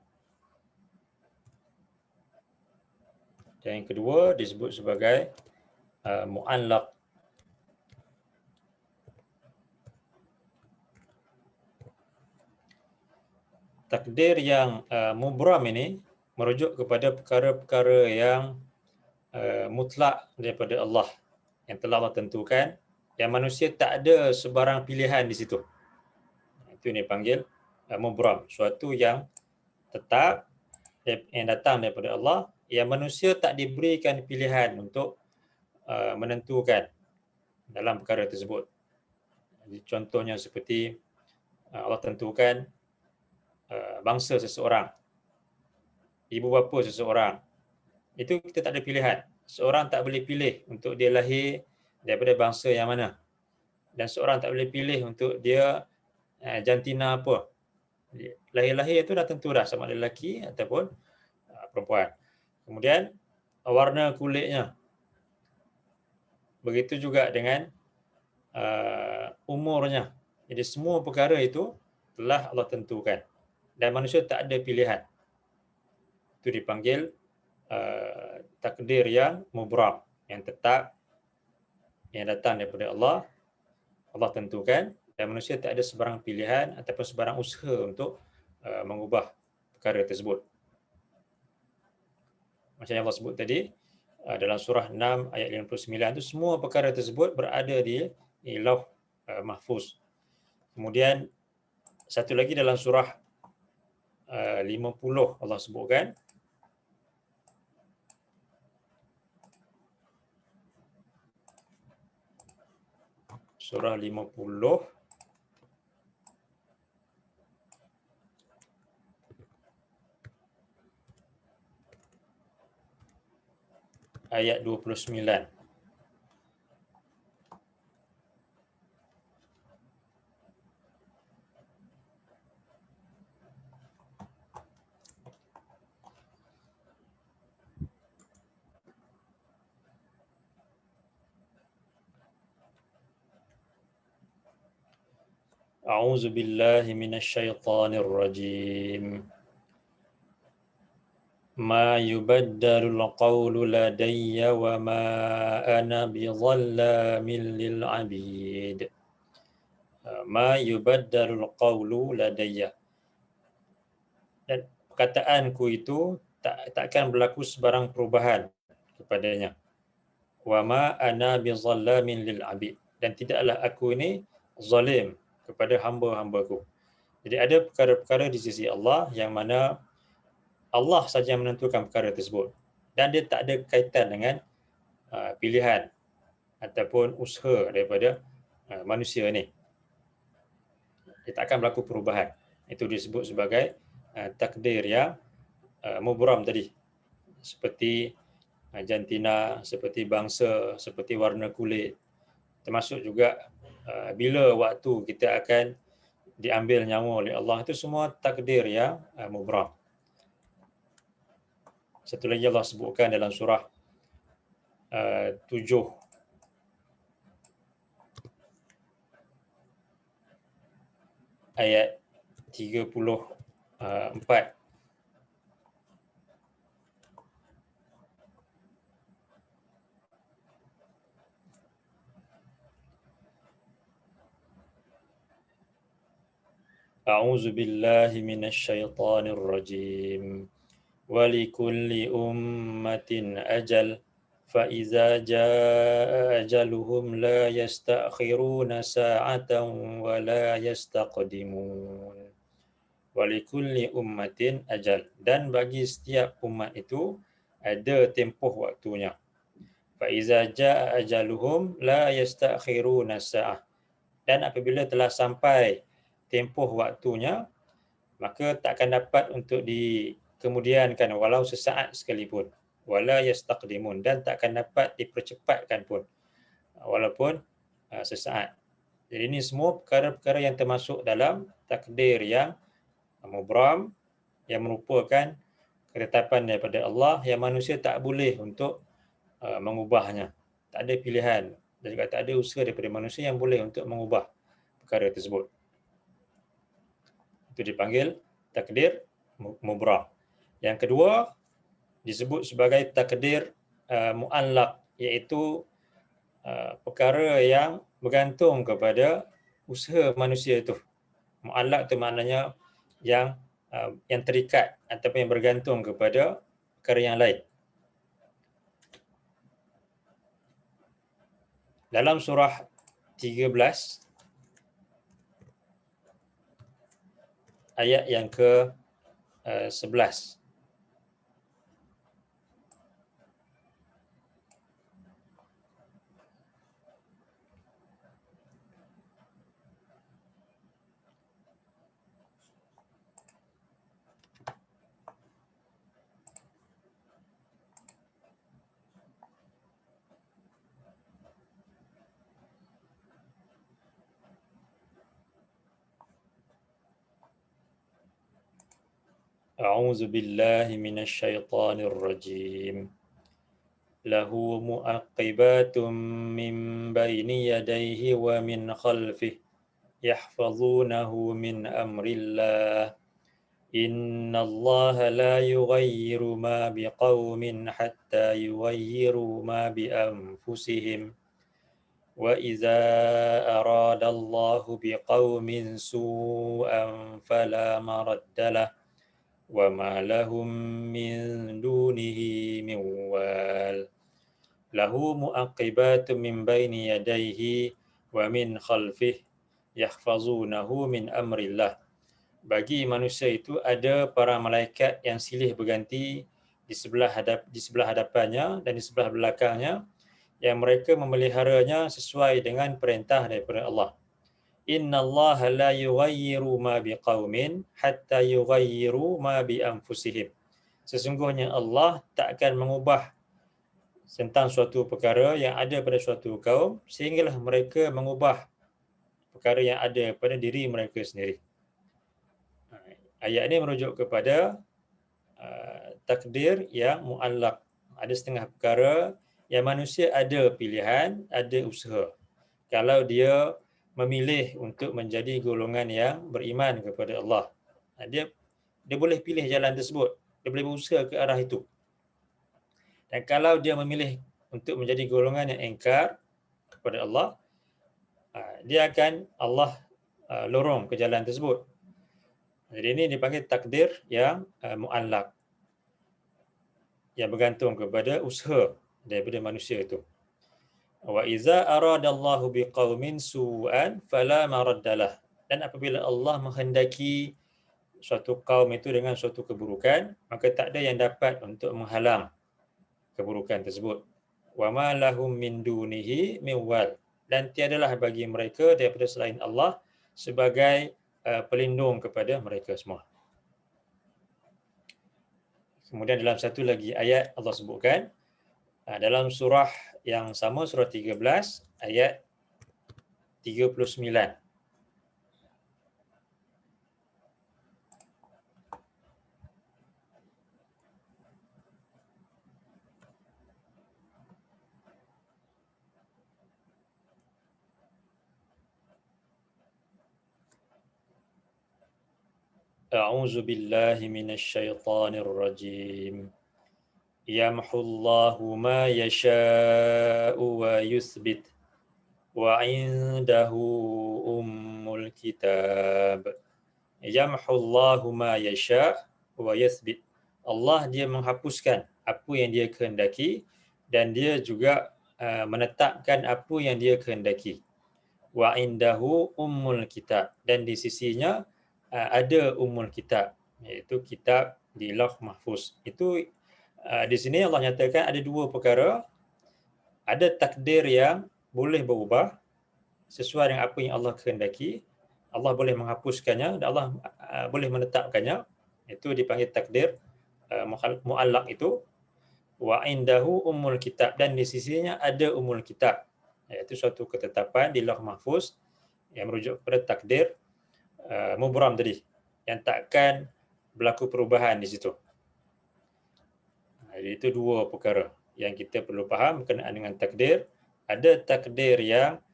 Dan yang kedua disebut sebagai mu'allaq. Takdir yang mubram ini merujuk kepada perkara-perkara yang mutlak daripada Allah, yang telah Allah tentukan, yang manusia tak ada sebarang pilihan di situ. Itu yang dipanggil mubram, suatu yang tetap yang datang daripada Allah, yang manusia tak diberikan pilihan untuk menentukan dalam perkara tersebut. Contohnya seperti Allah tentukan bangsa seseorang, ibu bapa seseorang. Itu kita tak ada pilihan. Seorang tak boleh pilih untuk dia lahir daripada bangsa yang mana. Dan seorang tak boleh pilih untuk dia jantina apa. Lahir-lahir itu dah tentu dah, sama ada lelaki ataupun perempuan. Kemudian warna kulitnya. Begitu juga dengan umurnya. Jadi semua perkara itu telah Allah tentukan. Dan manusia tak ada pilihan. Itu dipanggil takdir yang mubram, yang tetap, yang datang daripada Allah. Allah tentukan dan manusia tak ada sebarang pilihan ataupun sebarang usaha untuk mengubah perkara tersebut. Macam yang Allah sebut tadi dalam surah 6 ayat 59 itu, semua perkara tersebut berada di Lauh Mahfuz. Kemudian satu lagi dalam surah 50 Allah sebutkan, surah 50 ayat 29. A'udzu billahi minasyaitonir rajim. Ma yubaddalul qawlu ladayya wa ma ana bidhallamin lil 'abid. Ma yubaddalul qawlu ladayya. Dan perkataanku itu takkan berlaku sebarang perubahan kepadanya. Wa ma ana bidhallamin lil 'abid. Dan tidaklah aku ini zalim kepada hamba-hambaku. Jadi ada perkara-perkara di sisi Allah yang mana Allah saja menentukan perkara tersebut dan dia tak ada kaitan dengan pilihan ataupun usaha daripada manusia ni. Dia tak akan berlaku perubahan. Itu disebut sebagai takdir yang mubram tadi. Seperti jantina, seperti bangsa, seperti warna kulit. Termasuk juga bila waktu kita akan diambil nyawa oleh Allah, itu semua takdir yang mubram. Satu lagi Allah sebutkan dalam surah 7 ayat 34. A'udzu billahi minasyaitonir rajim. ولكل أمة أجل فإذا جاء أجلهم لا يستأخرون ساعة ولا يستقدمون. ولكل أمة أجل, dan bagi setiap umat itu ada tempoh waktunya. فإذا جاء أجلهم لا يستأخرون ساعة, dan apabila telah sampai tempoh waktunya, maka takkan dapat untuk dikemudiankan walau sesaat sekalipun. Wala yastaqdimun, dan takkan dapat dipercepatkan pun walaupun sesaat. Jadi ini semua perkara-perkara yang termasuk dalam takdir yang mubram, yang merupakan ketetapan daripada Allah yang manusia tak boleh untuk mengubahnya. Tak ada pilihan dan juga tak ada usaha daripada manusia yang boleh untuk mengubah perkara tersebut. Itu dipanggil takdir mubram. Yang kedua disebut sebagai takdir mu'allaq, iaitu perkara yang bergantung kepada usaha manusia itu. Mu'allaq itu maknanya yang terikat ataupun yang bergantung kepada perkara yang lain. Dalam surah 13 ayat yang ke-11. أعوذ بالله من الشيطان الرجيم له مؤقبات من بين يديه ومن خلفه يحفظونه من أمر الله إن الله لا يغير ما بقوم حتى يغيروا ما بأنفسهم وإذا أراد الله بقوم سوءا فلا مرد له وما لهم من دونه من وال له مؤقبات من بين يديه ومن خلفه يحفظونه من أمر الله. Bagi manusia itu ada para malaikat yang silih berganti di sebelah hadapannya dan di sebelah belakangnya, yang mereka memeliharanya sesuai dengan perintah daripada Allah. Inna Allah la yughayyiru ma biqaumin hatta yughayyiru ma bi anfusihim. Sesungguhnya Allah tak akan mengubah tentang suatu perkara yang ada pada suatu kaum sehinggalah mereka mengubah perkara yang ada pada diri mereka sendiri. Ayat ini merujuk kepada takdir yang mu'allaq. Ada setengah perkara yang manusia ada pilihan, ada usaha. Kalau dia memilih untuk menjadi golongan yang beriman kepada Allah, dia boleh pilih jalan tersebut, dia boleh berusaha ke arah itu. Dan kalau dia memilih untuk menjadi golongan yang ingkar kepada Allah, dia akan Allah lorong ke jalan tersebut. Jadi ini dipanggil takdir yang mu'allaq, yang bergantung kepada usaha daripada manusia itu. Wa iza aradallahu biqaumin su'an fala maraddalah. Dan apabila Allah menghendaki suatu kaum itu dengan suatu keburukan, maka tak ada yang dapat untuk menghalang keburukan tersebut. wa ma lahum min dunihi min wal, dan tiadalah bagi mereka daripada selain Allah sebagai pelindung kepada mereka semua. Kemudian dalam satu lagi ayat Allah sebutkan dalam surah yang sama, surah 13 ayat 39. A'udzu billahi minasyaitonir rajim. Yamhullahu ma yasha'u wa yuthbit wa 'indahu ummul kitab. Yamhullahu ma yasha' wa yuthbit. Allah dia menghapuskan apa yang dia kehendaki dan dia juga menetapkan apa yang dia kehendaki. Wa 'indahu ummul kitab, dan di sisinya ada ummul kitab, iaitu kitab di Lauh Mahfuz. Itu di sini Allah nyatakan ada dua perkara. Ada takdir yang boleh berubah sesuai dengan apa yang Allah kehendaki. Allah boleh menghapuskannya dan Allah boleh menetapkannya. Itu dipanggil takdir muallaq itu. Wa indahu ummul kitab, dan di sisinya ada ummul kitab, iaitu suatu ketetapan di Lauh Mahfuz yang merujuk kepada takdir mubram tadi, yang takkan berlaku perubahan di situ. Jadi itu dua perkara yang kita perlu faham berkenaan dengan takdir. Ada takdir yang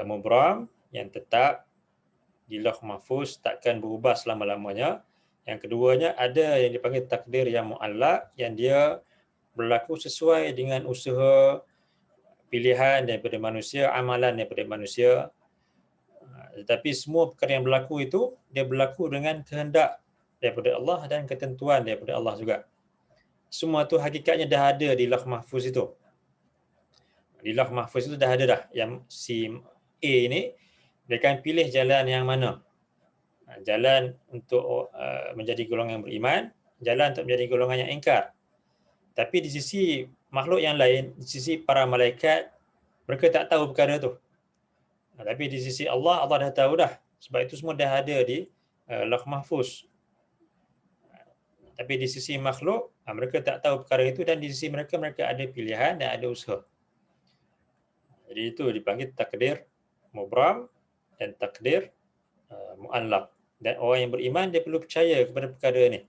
mubram, yang tetap di Lauh Mahfuz, takkan berubah selama-lamanya. Yang keduanya ada yang dipanggil takdir yang muallaq, yang dia berlaku sesuai dengan usaha, pilihan daripada manusia, amalan daripada manusia. Tetapi semua perkara yang berlaku itu, dia berlaku dengan kehendak daripada Allah dan ketentuan daripada Allah juga. Semua tu hakikatnya dah ada di Lauh Mahfuz itu. Di Lauh Mahfuz itu dah ada dah. Yang si A ni, dia akan pilih jalan yang mana. Jalan untuk menjadi golongan yang beriman, jalan untuk menjadi golongan yang ingkar. Tapi di sisi makhluk yang lain, di sisi para malaikat, mereka tak tahu perkara tu. Tapi di sisi Allah, Allah dah tahu dah. Sebab itu semua dah ada di Lauh Mahfuz. Tapi di sisi makhluk, mereka tak tahu perkara itu, dan di sisi mereka, mereka ada pilihan dan ada usaha. Jadi itu dipanggil takdir mubram dan takdir muallaq. Dan orang yang beriman, dia perlu percaya kepada perkara ni.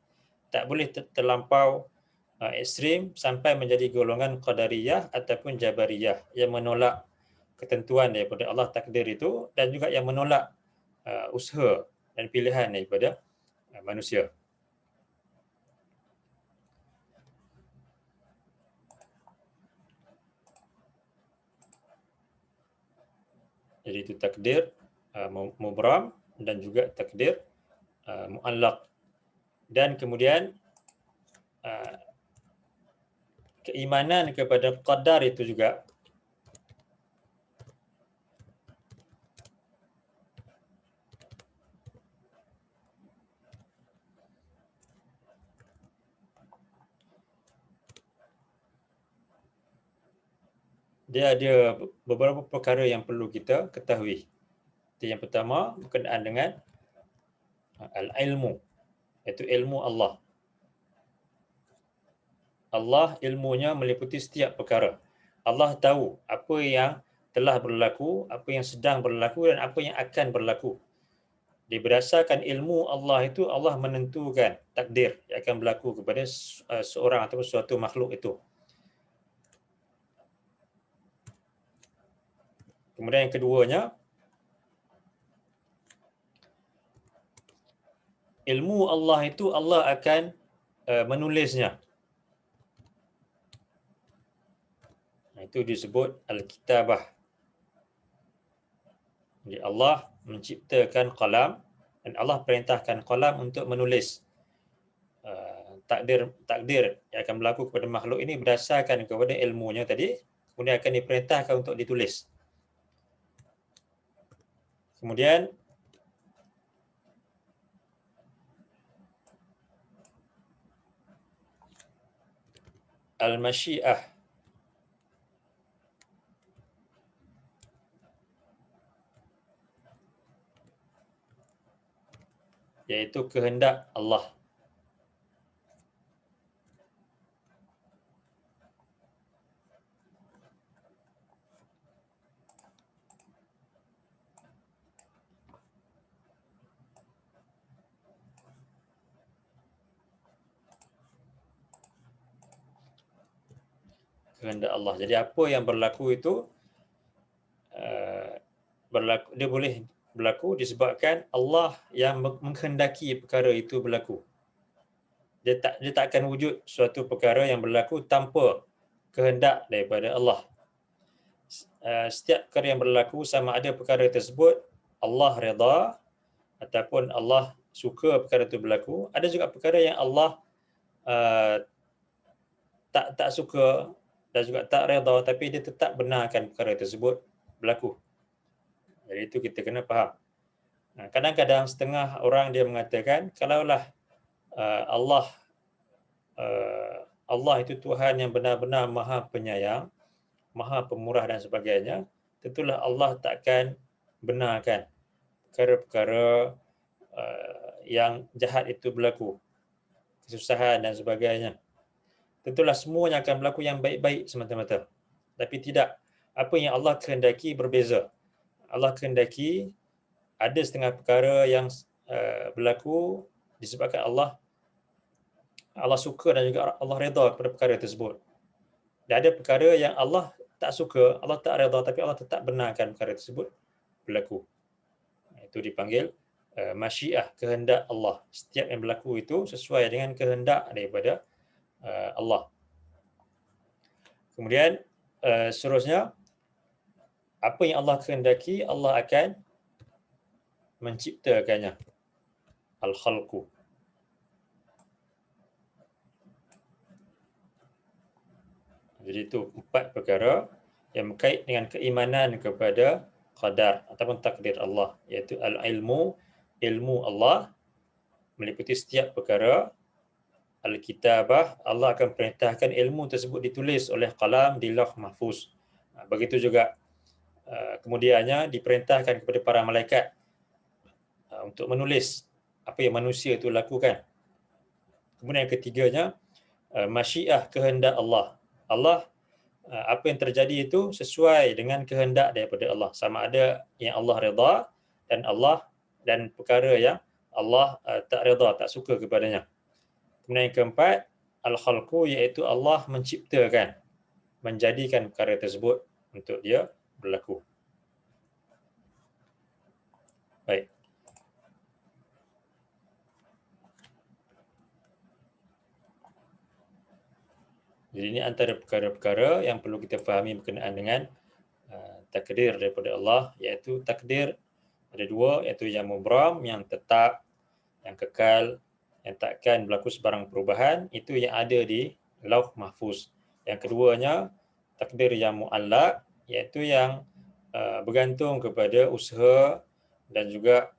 Tak boleh terlampau ekstrim sampai menjadi golongan qadariyah ataupun jabariyah yang menolak ketentuan daripada Allah, takdir itu, dan juga yang menolak usaha dan pilihan daripada manusia. Jadi itu takdir mubram dan juga takdir muallaq. Dan kemudian keimanan kepada qadar itu juga dia ada beberapa perkara yang perlu kita ketahui. Yang pertama berkenaan dengan al-ilmu, iaitu ilmu Allah. Allah ilmunya meliputi setiap perkara. Allah tahu apa yang telah berlaku, apa yang sedang berlaku, dan apa yang akan berlaku. Berdasarkan ilmu Allah itu, Allah menentukan takdir yang akan berlaku kepada seorang atau suatu makhluk itu. Kemudian yang keduanya, ilmu Allah itu Allah akan menulisnya. Itu disebut Al-Kitabah. Jadi Allah menciptakan qalam, dan Allah perintahkan qalam untuk menulis takdir yang akan berlaku kepada makhluk ini berdasarkan kepada ilmunya tadi, kemudian akan diperintahkan untuk ditulis. Kemudian al-masyiah, iaitu kehendak Allah. Kehendak Allah. Jadi apa yang berlaku itu berlaku, dia boleh berlaku disebabkan Allah yang menghendaki perkara itu berlaku. Dia tak akan wujud suatu perkara yang berlaku tanpa kehendak daripada Allah. Setiap perkara yang berlaku, sama ada perkara tersebut Allah redha ataupun Allah suka perkara itu berlaku. Ada juga perkara yang Allah uh, tak suka dan juga tak redha, tapi dia tetap benarkan perkara tersebut berlaku. Jadi itu kita kena faham. Kadang-kadang setengah orang dia mengatakan kalaulah Allah Allah itu Tuhan yang benar-benar Maha Penyayang, Maha Pemurah dan sebagainya, tentulah Allah takkan benarkan perkara-perkara yang jahat itu berlaku, kesusahan dan sebagainya. Tentulah semuanya akan berlaku yang baik-baik semata-mata. Tapi tidak, apa yang Allah kehendaki berbeza. Allah kehendaki ada setengah perkara yang berlaku disebabkan Allah suka dan juga Allah redha kepada perkara tersebut. Dan ada perkara yang Allah tak suka, Allah tak redha, tapi Allah tetap benarkan perkara tersebut berlaku. Itu dipanggil masyiah, kehendak Allah. Setiap yang berlaku itu sesuai dengan kehendak daripada Allah. Kemudian seterusnya, apa yang Allah kehendaki, Allah akan menciptakannya. Al-khalqu. Jadi itu 4 perkara yang berkait dengan keimanan kepada qadar ataupun takdir Allah, iaitu al-ilmu, ilmu Allah meliputi setiap perkara. Al-kitabah, Allah akan perintahkan ilmu tersebut ditulis oleh qalam di lauh mahfuz. Begitu juga kemudiannya diperintahkan kepada para malaikat untuk menulis apa yang manusia itu lakukan. Kemudian yang ketiganya, masyiah, kehendak Allah. Allah, apa yang terjadi itu sesuai dengan kehendak daripada Allah. Sama ada yang Allah redha dan perkara yang Allah tak redha, tak suka kepadanya. Kemudian yang keempat, al-khalqu, iaitu Allah menciptakan, menjadikan perkara tersebut untuk dia berlaku. Baik. Jadi ini antara perkara-perkara yang perlu kita fahami berkenaan dengan takdir daripada Allah, iaitu takdir ada 2, iaitu yang mubram, yang tetap, yang kekal, yang takkan berlaku sebarang perubahan, itu yang ada di lauh mahfuz. Yang keduanya, takdir yang mu'allaq, iaitu yang bergantung kepada usaha dan juga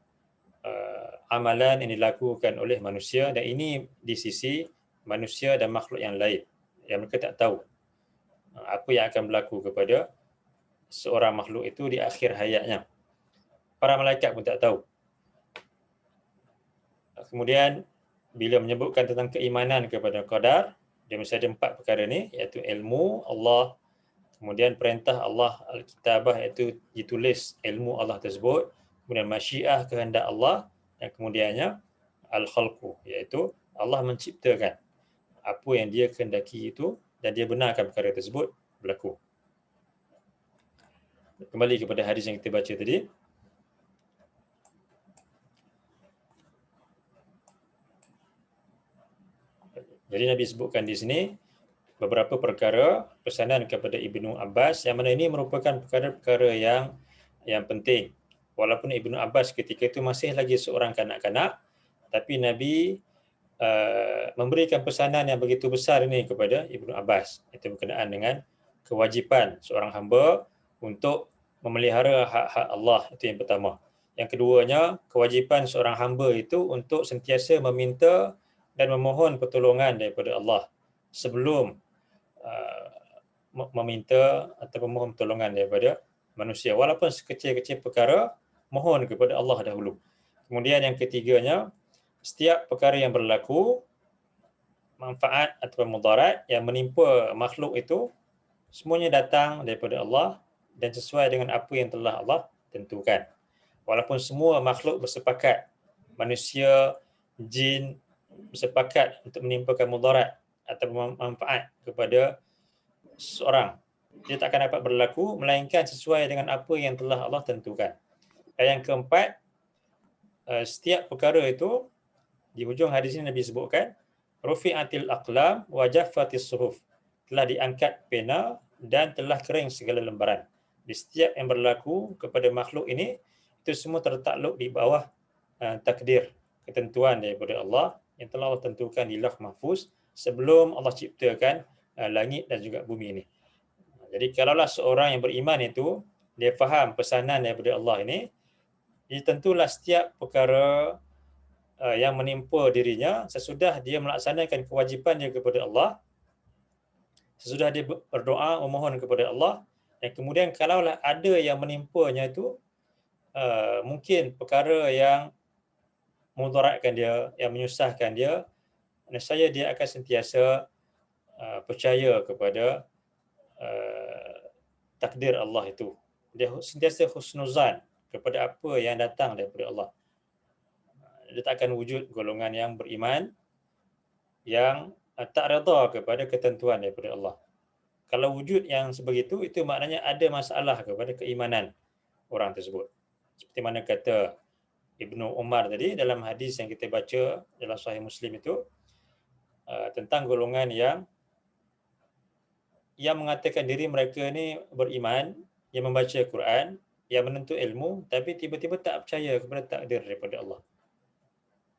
amalan yang dilakukan oleh manusia, dan ini di sisi manusia dan makhluk yang lain yang mereka tak tahu apa yang akan berlaku kepada seorang makhluk itu di akhir hayatnya. Para malaikat pun tak tahu. Kemudian bila menyebutkan tentang keimanan kepada qadar, dia mesti ada 4 perkara ni, iaitu ilmu Allah, kemudian perintah Allah, al-kitabah, iaitu ditulis ilmu Allah tersebut, kemudian masyiah, kehendak Allah, dan kemudiannya al-khalqu, iaitu Allah menciptakan apa yang dia kehendaki itu dan dia benarkan perkara tersebut berlaku. Kembali kepada hadis yang kita baca tadi. Jadi Nabi sebutkan di sini beberapa perkara pesanan kepada Ibnu Abbas, yang mana ini merupakan perkara-perkara yang penting. Walaupun Ibnu Abbas ketika itu masih lagi seorang kanak-kanak, tapi Nabi memberikan pesanan yang begitu besar ini kepada Ibnu Abbas. Itu berkenaan dengan kewajipan seorang hamba untuk memelihara hak-hak Allah, itu yang pertama. Yang keduanya, kewajipan seorang hamba itu untuk sentiasa meminta dan memohon pertolongan daripada Allah sebelum meminta atau memohon pertolongan daripada manusia. Walaupun sekecil-kecil perkara, mohon kepada Allah dahulu. Kemudian yang ketiganya, setiap perkara yang berlaku, manfaat atau mudarat yang menimpa makhluk itu semuanya datang daripada Allah dan sesuai dengan apa yang telah Allah tentukan. Walaupun semua makhluk bersepakat, manusia, jin bersepakat untuk menimpakan mudarat atau manfaat kepada seseorang, dia tak akan dapat berlaku melainkan sesuai dengan apa yang telah Allah tentukan. Dan yang keempat, setiap perkara itu di hujung hadis ini Nabi sebutkan rufi'atil aqlam wa jaffatis suhuf, telah diangkat pena dan telah kering segala lembaran. Di setiap yang berlaku kepada makhluk ini, itu semua tertakluk di bawah takdir, ketentuan daripada Allah yang telah Allah tentukan di Lauh Mahfuz sebelum Allah ciptakan langit dan juga bumi ini. Jadi kalaulah seorang yang beriman itu dia faham pesanan daripada Allah ini, dia tentulah setiap perkara yang menimpa dirinya sesudah dia melaksanakan kewajipan dia kepada Allah, sesudah dia berdoa memohon kepada Allah, dan kemudian kalaulah ada yang menimpanya itu mungkin perkara yang memudaratkan dia, yang menyusahkan dia, nescaya dia akan sentiasa percaya kepada takdir Allah itu. Dia sentiasa husnuzan kepada apa yang datang daripada Allah. Dia tak akan wujud golongan yang beriman yang tak redha kepada ketentuan daripada Allah. Kalau wujud yang sebegitu, itu maknanya ada masalah kepada keimanan orang tersebut. Seperti mana kata Ibnu Umar tadi dalam hadis yang kita baca dalam Sahih Muslim itu, tentang golongan yang mengatakan diri mereka ni beriman, yang membaca Quran, yang menuntut ilmu, tapi tiba-tiba tak percaya kepada takdir daripada Allah.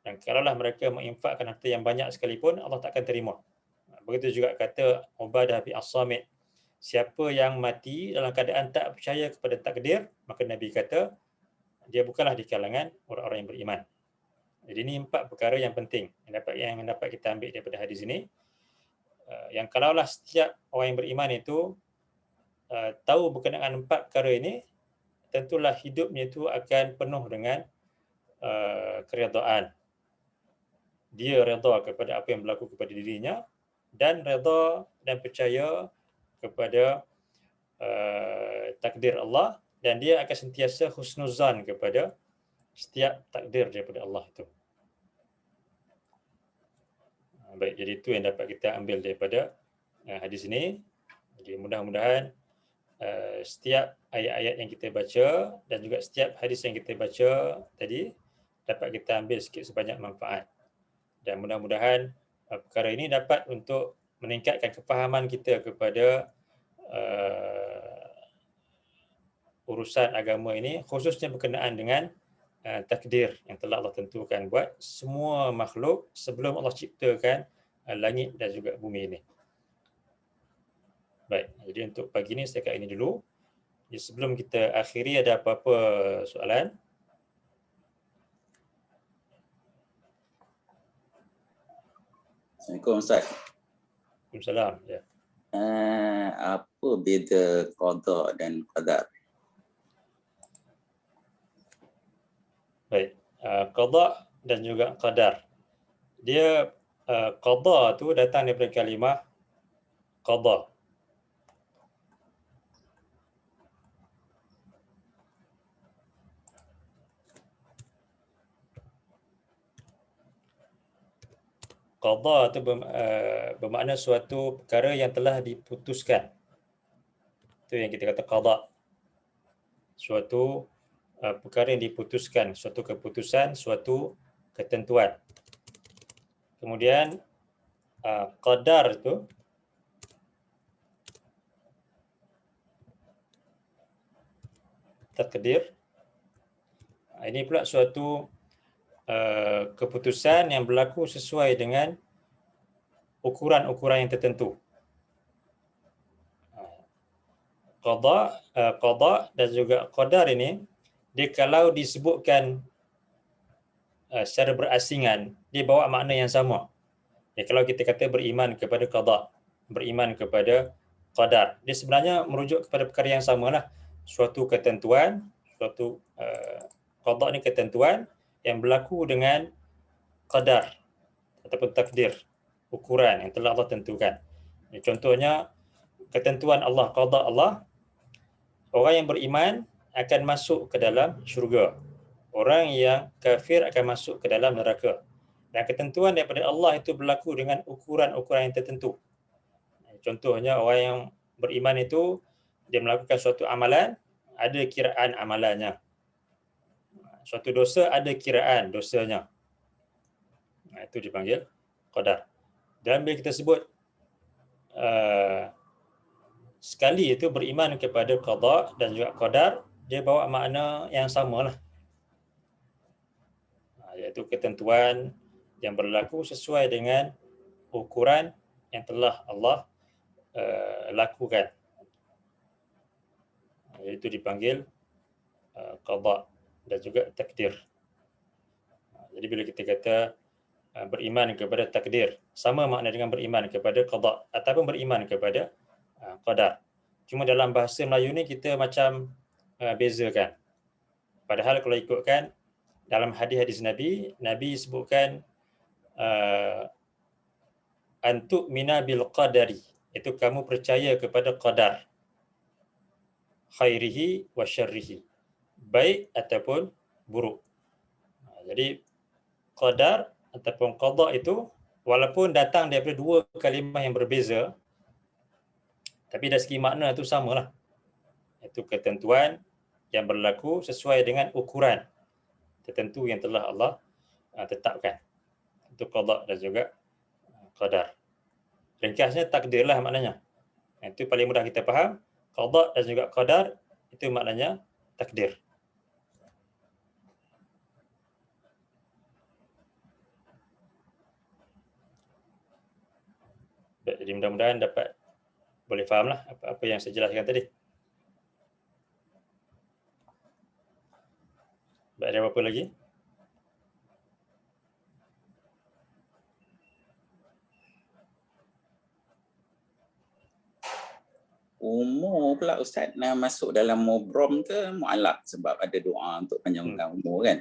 Dan kalaulah mereka menginfakkan harta yang banyak sekalipun, Allah tak akan terima. Begitu juga kata Ubadah bin As-Samit, siapa yang mati dalam keadaan tak percaya kepada takdir, maka Nabi kata dia bukanlah di kalangan orang-orang yang beriman. Jadi ini 4 perkara yang penting yang dapat kita ambil daripada hadis ini. Yang kalaulah setiap orang yang beriman itu tahu berkenaan 4 perkara ini, tentulah hidupnya itu akan penuh dengan keredaan. Dia redha kepada apa yang berlaku kepada dirinya dan redha dan percaya kepada takdir Allah, dan dia akan sentiasa husnuzan kepada setiap takdir daripada Allah itu. Baik, jadi itu yang dapat kita ambil daripada hadis ini. Jadi mudah-mudahan setiap ayat-ayat yang kita baca dan juga setiap hadis yang kita baca tadi dapat kita ambil sikit sebanyak manfaat. Dan mudah-mudahan perkara ini dapat untuk meningkatkan kefahaman kita kepada urusan agama ini, khususnya berkenaan dengan takdir yang telah Allah tentukan buat semua makhluk sebelum Allah ciptakan langit dan juga bumi ini. Baik, jadi untuk pagi ini setakat ini dulu. Jadi sebelum kita akhiri, ada apa-apa soalan? Assalamualaikum Ustaz. Waalaikumsalam. Ya. Apa beza qada dan qadar? Baik, qada dan juga qadar. Dia qada tu datang daripada kalimah qada. Qada itu bermakna suatu perkara yang telah diputuskan. Itu yang kita kata qada. Suatu perkara yang diputuskan, suatu keputusan, suatu ketentuan. Kemudian qadar itu takdir. Ini pula suatu keputusan yang berlaku sesuai dengan ukuran-ukuran yang tertentu. Qada dan juga qadar ini, dia kalau disebutkan secara berasingan, dia bawa makna yang sama. Ya, kalau kita kata beriman kepada qada, beriman kepada qadar, dia sebenarnya merujuk kepada perkara yang samalah. Suatu ketentuan, suatu qada ni ketentuan yang berlaku dengan qadar ataupun takdir, ukuran yang telah Allah tentukan. Contohnya ketentuan Allah, qada Allah, orang yang beriman akan masuk ke dalam syurga. Orang yang kafir akan masuk ke dalam neraka. Dan ketentuan daripada Allah itu berlaku dengan ukuran-ukuran yang tertentu. Contohnya orang yang beriman itu dia melakukan suatu amalan, ada kiraan amalannya. Suatu dosa ada kiraan dosanya. Itu dipanggil qadar. Dan bila kita sebut sekali itu beriman kepada qada dan juga qadar, dia bawa makna yang samalah. Iaitu ketentuan yang berlaku sesuai dengan ukuran yang telah Allah lakukan. Itu dipanggil qada dan juga takdir. Jadi bila kita kata beriman kepada takdir, sama makna dengan beriman kepada qada ataupun beriman kepada qadar. Cuma dalam bahasa Melayu ni kita macam bezakan. Padahal kalau ikutkan dalam hadis-hadis Nabi, Nabi sebutkan antu mina bil qadari, itu kamu percaya kepada qadar, khairihi wa syarrihi, baik ataupun buruk. Jadi qadar ataupun qada itu walaupun datang daripada dua kalimah yang berbeza, tapi dari segi makna itu samalah. Itu ketentuan yang berlaku sesuai dengan ukuran tertentu yang telah Allah tetapkan. Itu qada dan juga qadar. Ringkasnya takdirlah maknanya. Itu paling mudah kita faham. Qada dan juga qadar itu maknanya takdir. Jadi mudah-mudahan dapat boleh fahamlah apa yang saya jelaskan tadi. Baik, ada apa lagi? Umur pula Ustaz nak masuk dalam mubrom ke mu'alaq sebab ada doa untuk panjangkan umur kan?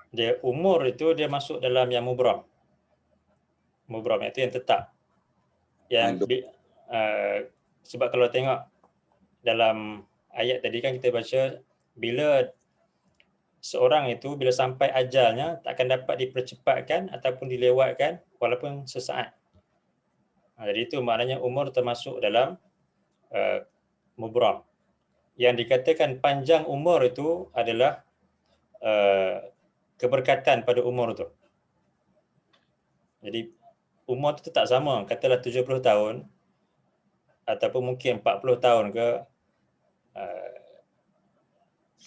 Dia umur itu dia masuk dalam yang mubram. Mubram itu yang tetap. Yang sebab kalau tengok dalam ayat tadi kan kita baca bila seorang itu bila sampai ajalnya tak akan dapat dipercepatkan ataupun dilewatkan walaupun sesaat. Jadi itu maknanya umur termasuk dalam mubram. Yang dikatakan panjang umur itu adalah keberkatan pada umur itu. Jadi umur itu tak sama, katalah 70 tahun ataupun mungkin 40 tahun ke,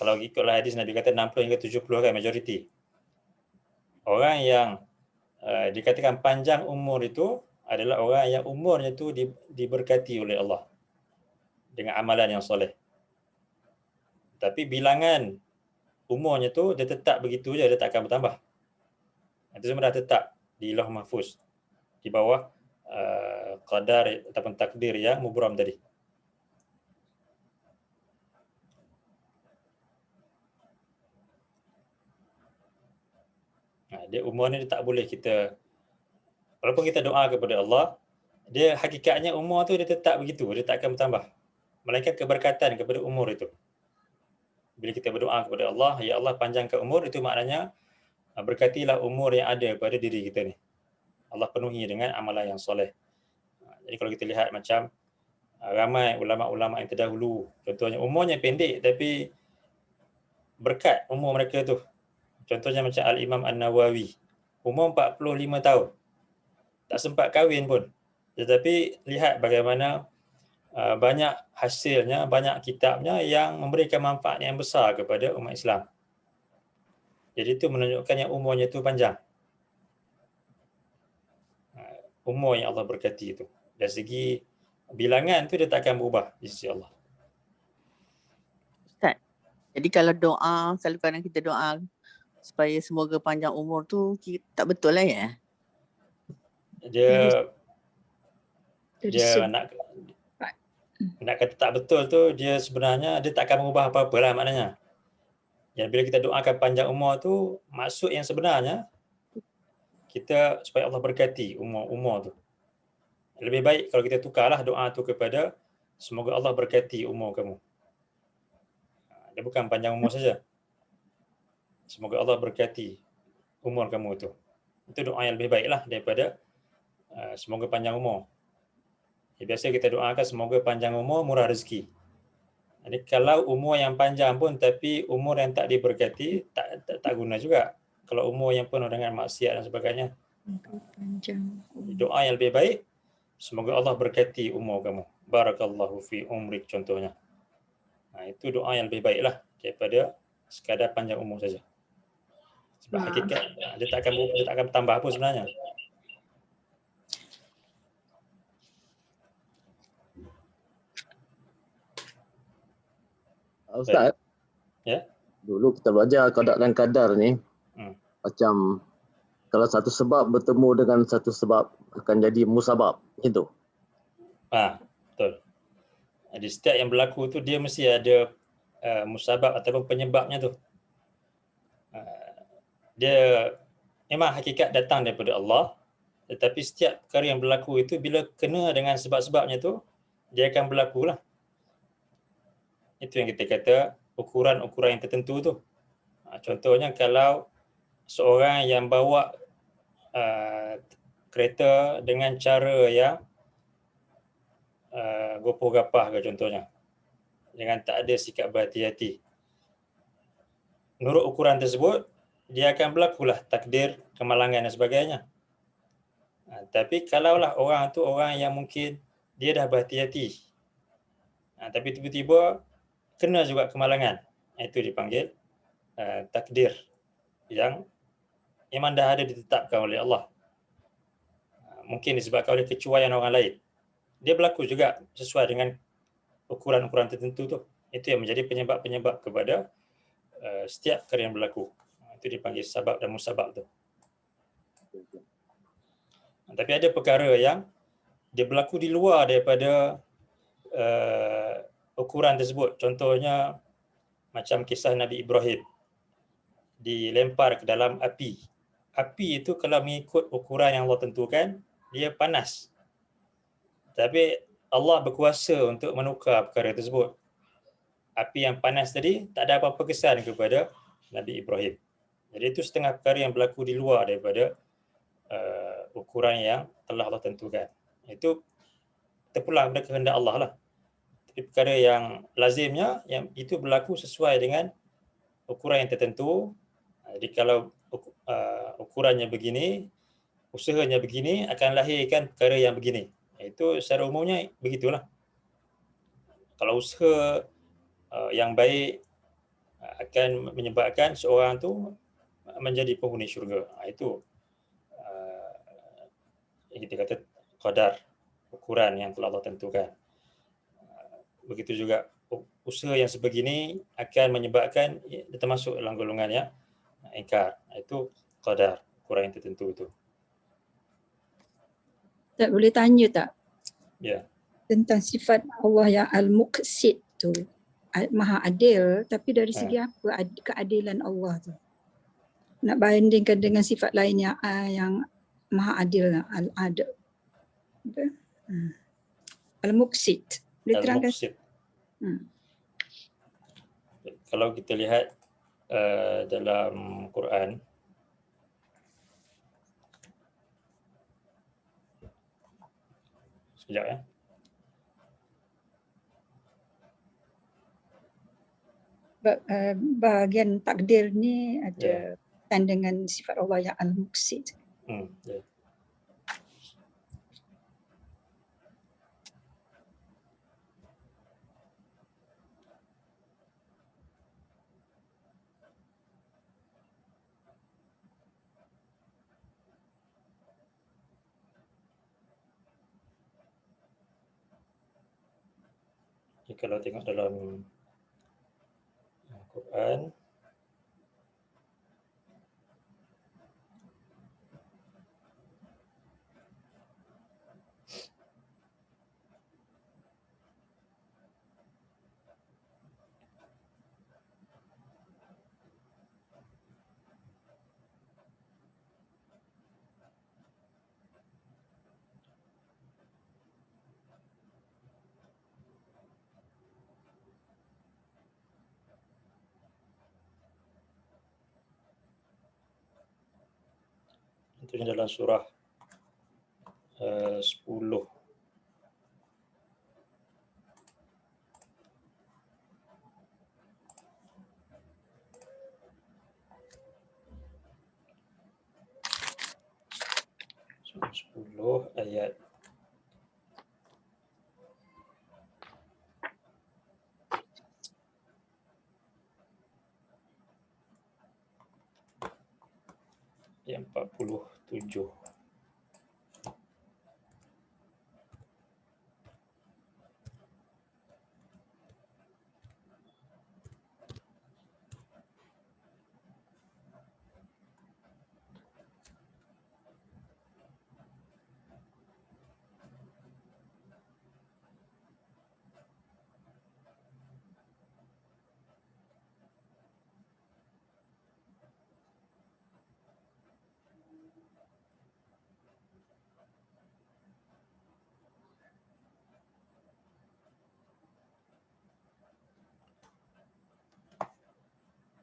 kalau ikutlah hadis Nabi kata 60 hingga 70 kan majoriti. Orang yang dikatakan panjang umur itu adalah orang yang umurnya itu diberkati oleh Allah dengan amalan yang soleh. Tapi bilangan umurnya tu dia tetap begitu je, dia tak akan bertambah. Itu semua dah tetap di Lauh Mahfuz di bawah qadar ataupun takdir yang mubram tadi. Dia umur ni dia tak boleh kita, walaupun kita doa kepada Allah, dia hakikatnya umur tu dia tetap begitu, dia tak akan bertambah. Melainkan keberkatan kepada umur itu. Bila kita berdoa kepada Allah, ya Allah panjangkan umur, itu maknanya berkatilah umur yang ada pada diri kita ni. Allah penuhi dengan amalan yang soleh. Jadi kalau kita lihat macam ramai ulama-ulama yang terdahulu, contohnya umurnya pendek tapi berkat umur mereka tu. Contohnya macam Al-Imam An-Nawawi, umur 45 tahun. Tak sempat kahwin pun. Tetapi lihat bagaimana banyak hasilnya, banyak kitabnya yang memberikan manfaat yang besar kepada umat Islam. Jadi itu menunjukkan yang umurnya itu panjang. Umur yang Allah berkati itu. Dari segi bilangan tu dia tak akan berubah di sisi Allah. Ustaz, jadi kalau doa, selalu kadang kita doa supaya semoga panjang umur tu tak betul lah ya? Dia nak kata tak betul tu, dia sebenarnya dia tak akan mengubah apa-apa lah maknanya. Yang bila kita doakan panjang umur tu, maksud yang sebenarnya kita supaya Allah berkati umur tu. Lebih baik kalau kita tukarlah doa tu kepada semoga Allah berkati umur kamu. Dia bukan panjang umur saja. Semoga Allah berkati umur kamu tu. Itu doa yang lebih baiklah daripada semoga panjang umur. Biasa kita doakan semoga panjang umur, murah rezeki. Jadi kalau umur yang panjang pun tapi umur yang tak diberkati, tak guna juga. Kalau umur yang penuh dengan maksiat dan sebagainya. Panjang. Doa yang lebih baik, semoga Allah berkati umur kamu. Barakallahu fi umrik contohnya. Itu doa yang lebih baiklah daripada sekadar panjang umur saja. Sebab hakikat dia tak akan bertambah apa sebenarnya. Ustaz, Ya. dulu kita belajar qada dan qadar ni, Hmm. macam kalau satu sebab bertemu dengan satu sebab akan jadi musabab, itu. Betul. Jadi setiap yang berlaku tu dia mesti ada musabab ataupun penyebabnya tu. Dia memang hakikat datang daripada Allah, tetapi setiap perkara yang berlaku itu bila kena dengan sebab-sebabnya tu, dia akan berlaku lah. Itu yang kita kata ukuran-ukuran yang tertentu tu. Contohnya kalau seorang yang bawa kereta dengan cara yang gopoh-gapah ke contohnya, dengan tak ada sikap berhati-hati. Menurut ukuran tersebut, dia akan berlakulah takdir, kemalangan dan sebagainya. Tapi kalaulah orang tu orang yang mungkin dia dah berhati-hati, tapi tiba-tiba kena juga kemalangan, itu dipanggil takdir yang memang dah ada ditetapkan oleh Allah. Mungkin disebabkan oleh kecuaian orang lain. Dia berlaku juga sesuai dengan ukuran-ukuran tertentu tu. Itu yang menjadi penyebab-penyebab kepada setiap perkara yang berlaku. Itu dipanggil sabab dan musabab tu. Tapi ada perkara yang dia berlaku di luar daripada ukuran tersebut. Contohnya macam kisah Nabi Ibrahim dilempar ke dalam api. Api itu kalau mengikut ukuran yang Allah tentukan, dia panas. Tapi Allah berkuasa untuk menukar perkara tersebut. Api yang panas tadi tak ada apa-apa kesan kepada Nabi Ibrahim. Jadi itu setengah perkara yang berlaku di luar daripada ukuran yang telah Allah tentukan. Itu terpulang pada kehendak Allah lah. Tapi perkara yang lazimnya, yang itu berlaku sesuai dengan ukuran yang tertentu. Jadi kalau ukurannya begini, usahanya begini, akan lahirkan perkara yang begini. Itu secara umumnya begitulah. Kalau usaha yang baik akan menyebabkan seorang tu menjadi penghuni syurga. Itu yang kita kata qadar, ukuran yang telah Allah tentukan. Begitu juga usaha yang sebegini akan menyebabkan dia termasuk dalam golongan yang ingkar. Itu qadar, ukuran yang tertentu itu. Tak boleh tanya tak? Ya. Tentang sifat Allah yang al-muqsid tu. Maha adil, tapi dari segi apa keadilan Allah tu? Nak bandingkan dengan sifat lain yang maha adil, al-adil. Al-muqsid. Boleh terangkan? Al-muqsid. Kalau kita lihat dalam Quran, sekejap ya. Bahagian takdir ni ada kaitan dengan sifat Allah yang al-muqsid. Ya. Jadi kalau tengok dalam Quran, contohnya dalam surah 10. Surah 10 ayat yang 47.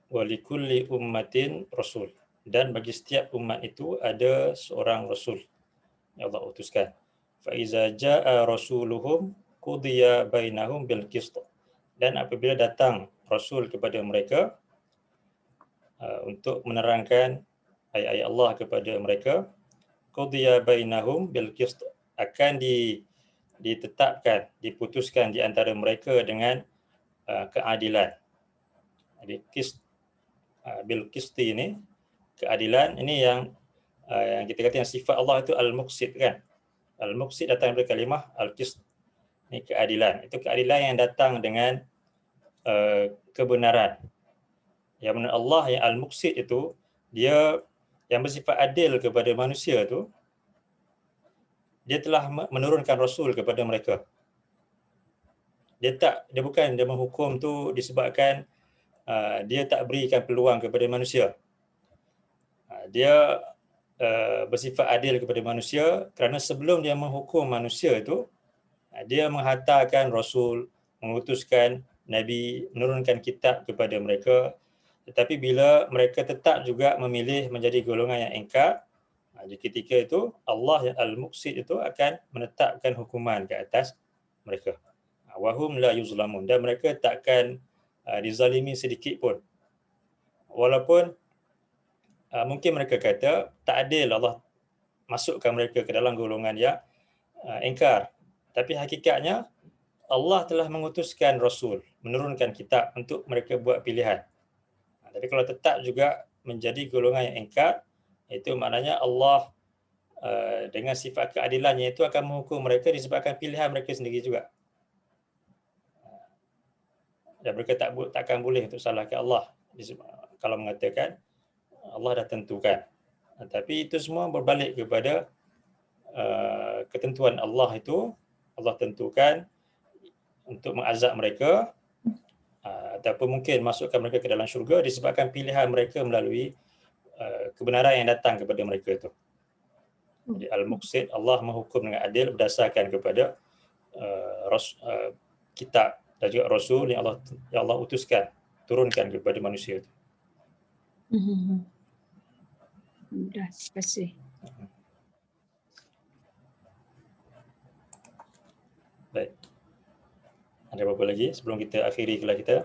Walikulli ummatin rasul, dan bagi setiap umat itu ada seorang rasul yang Allah utuskan. Fa iza jaa rasuluhum qudiya bainahum bil qist, dan apabila datang rasul kepada mereka untuk menerangkan ayat-ayat Allah kepada mereka, qudiya bainahum bil qist, akan ditetapkan, diputuskan di antara mereka dengan keadilan. Jadi qist bil qisti ini, keadilan ini yang kita kata yang sifat Allah itu al-muqsid kan. Al-muqsid datang dari kalimah al-qist. Ini keadilan. Itu keadilan yang datang dengan kebenaran. Yang mana Allah yang al-muqsid itu, dia yang bersifat adil kepada manusia itu, dia telah menurunkan rasul kepada mereka. Dia menghukum tu disebabkan dia tak berikan peluang kepada manusia. Dia bersifat adil kepada manusia kerana sebelum dia menghukum manusia itu, dia menghantarkan rasul, mengutuskan nabi, menurunkan kitab kepada mereka. Tetapi bila mereka tetap juga memilih menjadi golongan yang ingkar, di ketika itu Allah yang al-muqsid itu akan menetapkan hukuman ke atas mereka. Wahum la yuzlamun, dan mereka takkan dizalimi sedikit pun. Walaupun mungkin mereka kata tak adil Allah masukkan mereka ke dalam golongan yang ingkar. Tapi hakikatnya Allah telah mengutuskan Rasul, menurunkan kitab untuk mereka buat pilihan. Tapi kalau tetap juga menjadi golongan yang ingkar, itu maknanya Allah dengan sifat keadilannya itu akan menghukum mereka disebabkan pilihan mereka sendiri juga. Dan mereka takkan boleh untuk salahkan Allah kalau mengatakan Allah dah tentukan. Tapi itu semua berbalik kepada ketentuan Allah itu. Allah tentukan untuk mengazab mereka ataupun mungkin masukkan mereka ke dalam syurga disebabkan pilihan mereka melalui kebenaran yang datang kepada mereka itu. Jadi al-muqsid, Allah menghukum dengan adil berdasarkan kepada kitab dan juga rasul yang Allah utuskan, turunkan kepada manusia itu. Terima kasih. Baik. Ada apa-apa lagi sebelum kita akhiri kelas kita?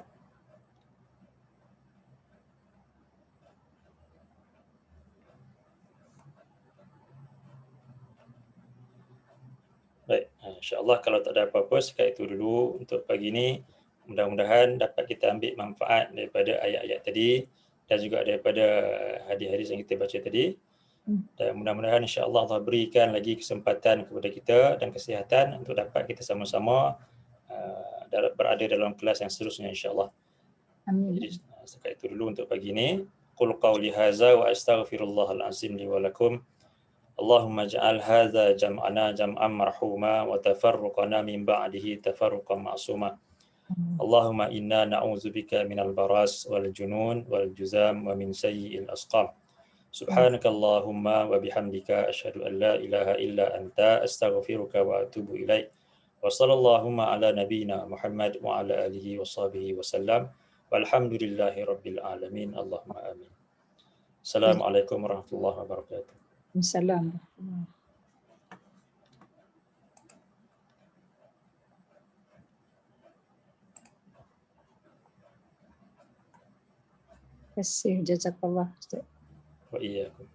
Baik, insya-Allah kalau tak ada apa-apa sekat itu dulu untuk pagi ini. Mudah-mudahan dapat kita ambil manfaat daripada ayat-ayat tadi dan juga daripada hadis-hadis yang kita baca tadi. Dan mudah-mudahan insya-Allah Allah berikan lagi kesempatan kepada kita dan kesihatan untuk dapat kita sama-sama berada dalam kelas yang seterusnya insya-Allah. Amin. Jadi sekat itu dulu untuk pagi ini. Qul qawli hadza wa astaghfirullahal azim li wa lakum. Allahumma ja'al hadza jam'ana jam'an marhuma wa tafarruqana min ba'dihi tafarruqan ma'suma. Allahumma inna na'udzubika minal baras wal junun wal juzam wa min sayyi'il asqam. Subhanakallahumma wa bihamdika asyhadu an la ilaha illa anta astaghfiruka wa atubu ilaik. Wa sallallahu ala nabiyyina Muhammad wa ala alihi wa sahbihi wa sallam. Walhamdulillahi rabbil alamin. Allahumma amin. Assalamualaikum warahmatullahi wabarakatuh. Waalaikumsalam. Terima kasih. Jazakallah. Ustaz. Wa iyyakum.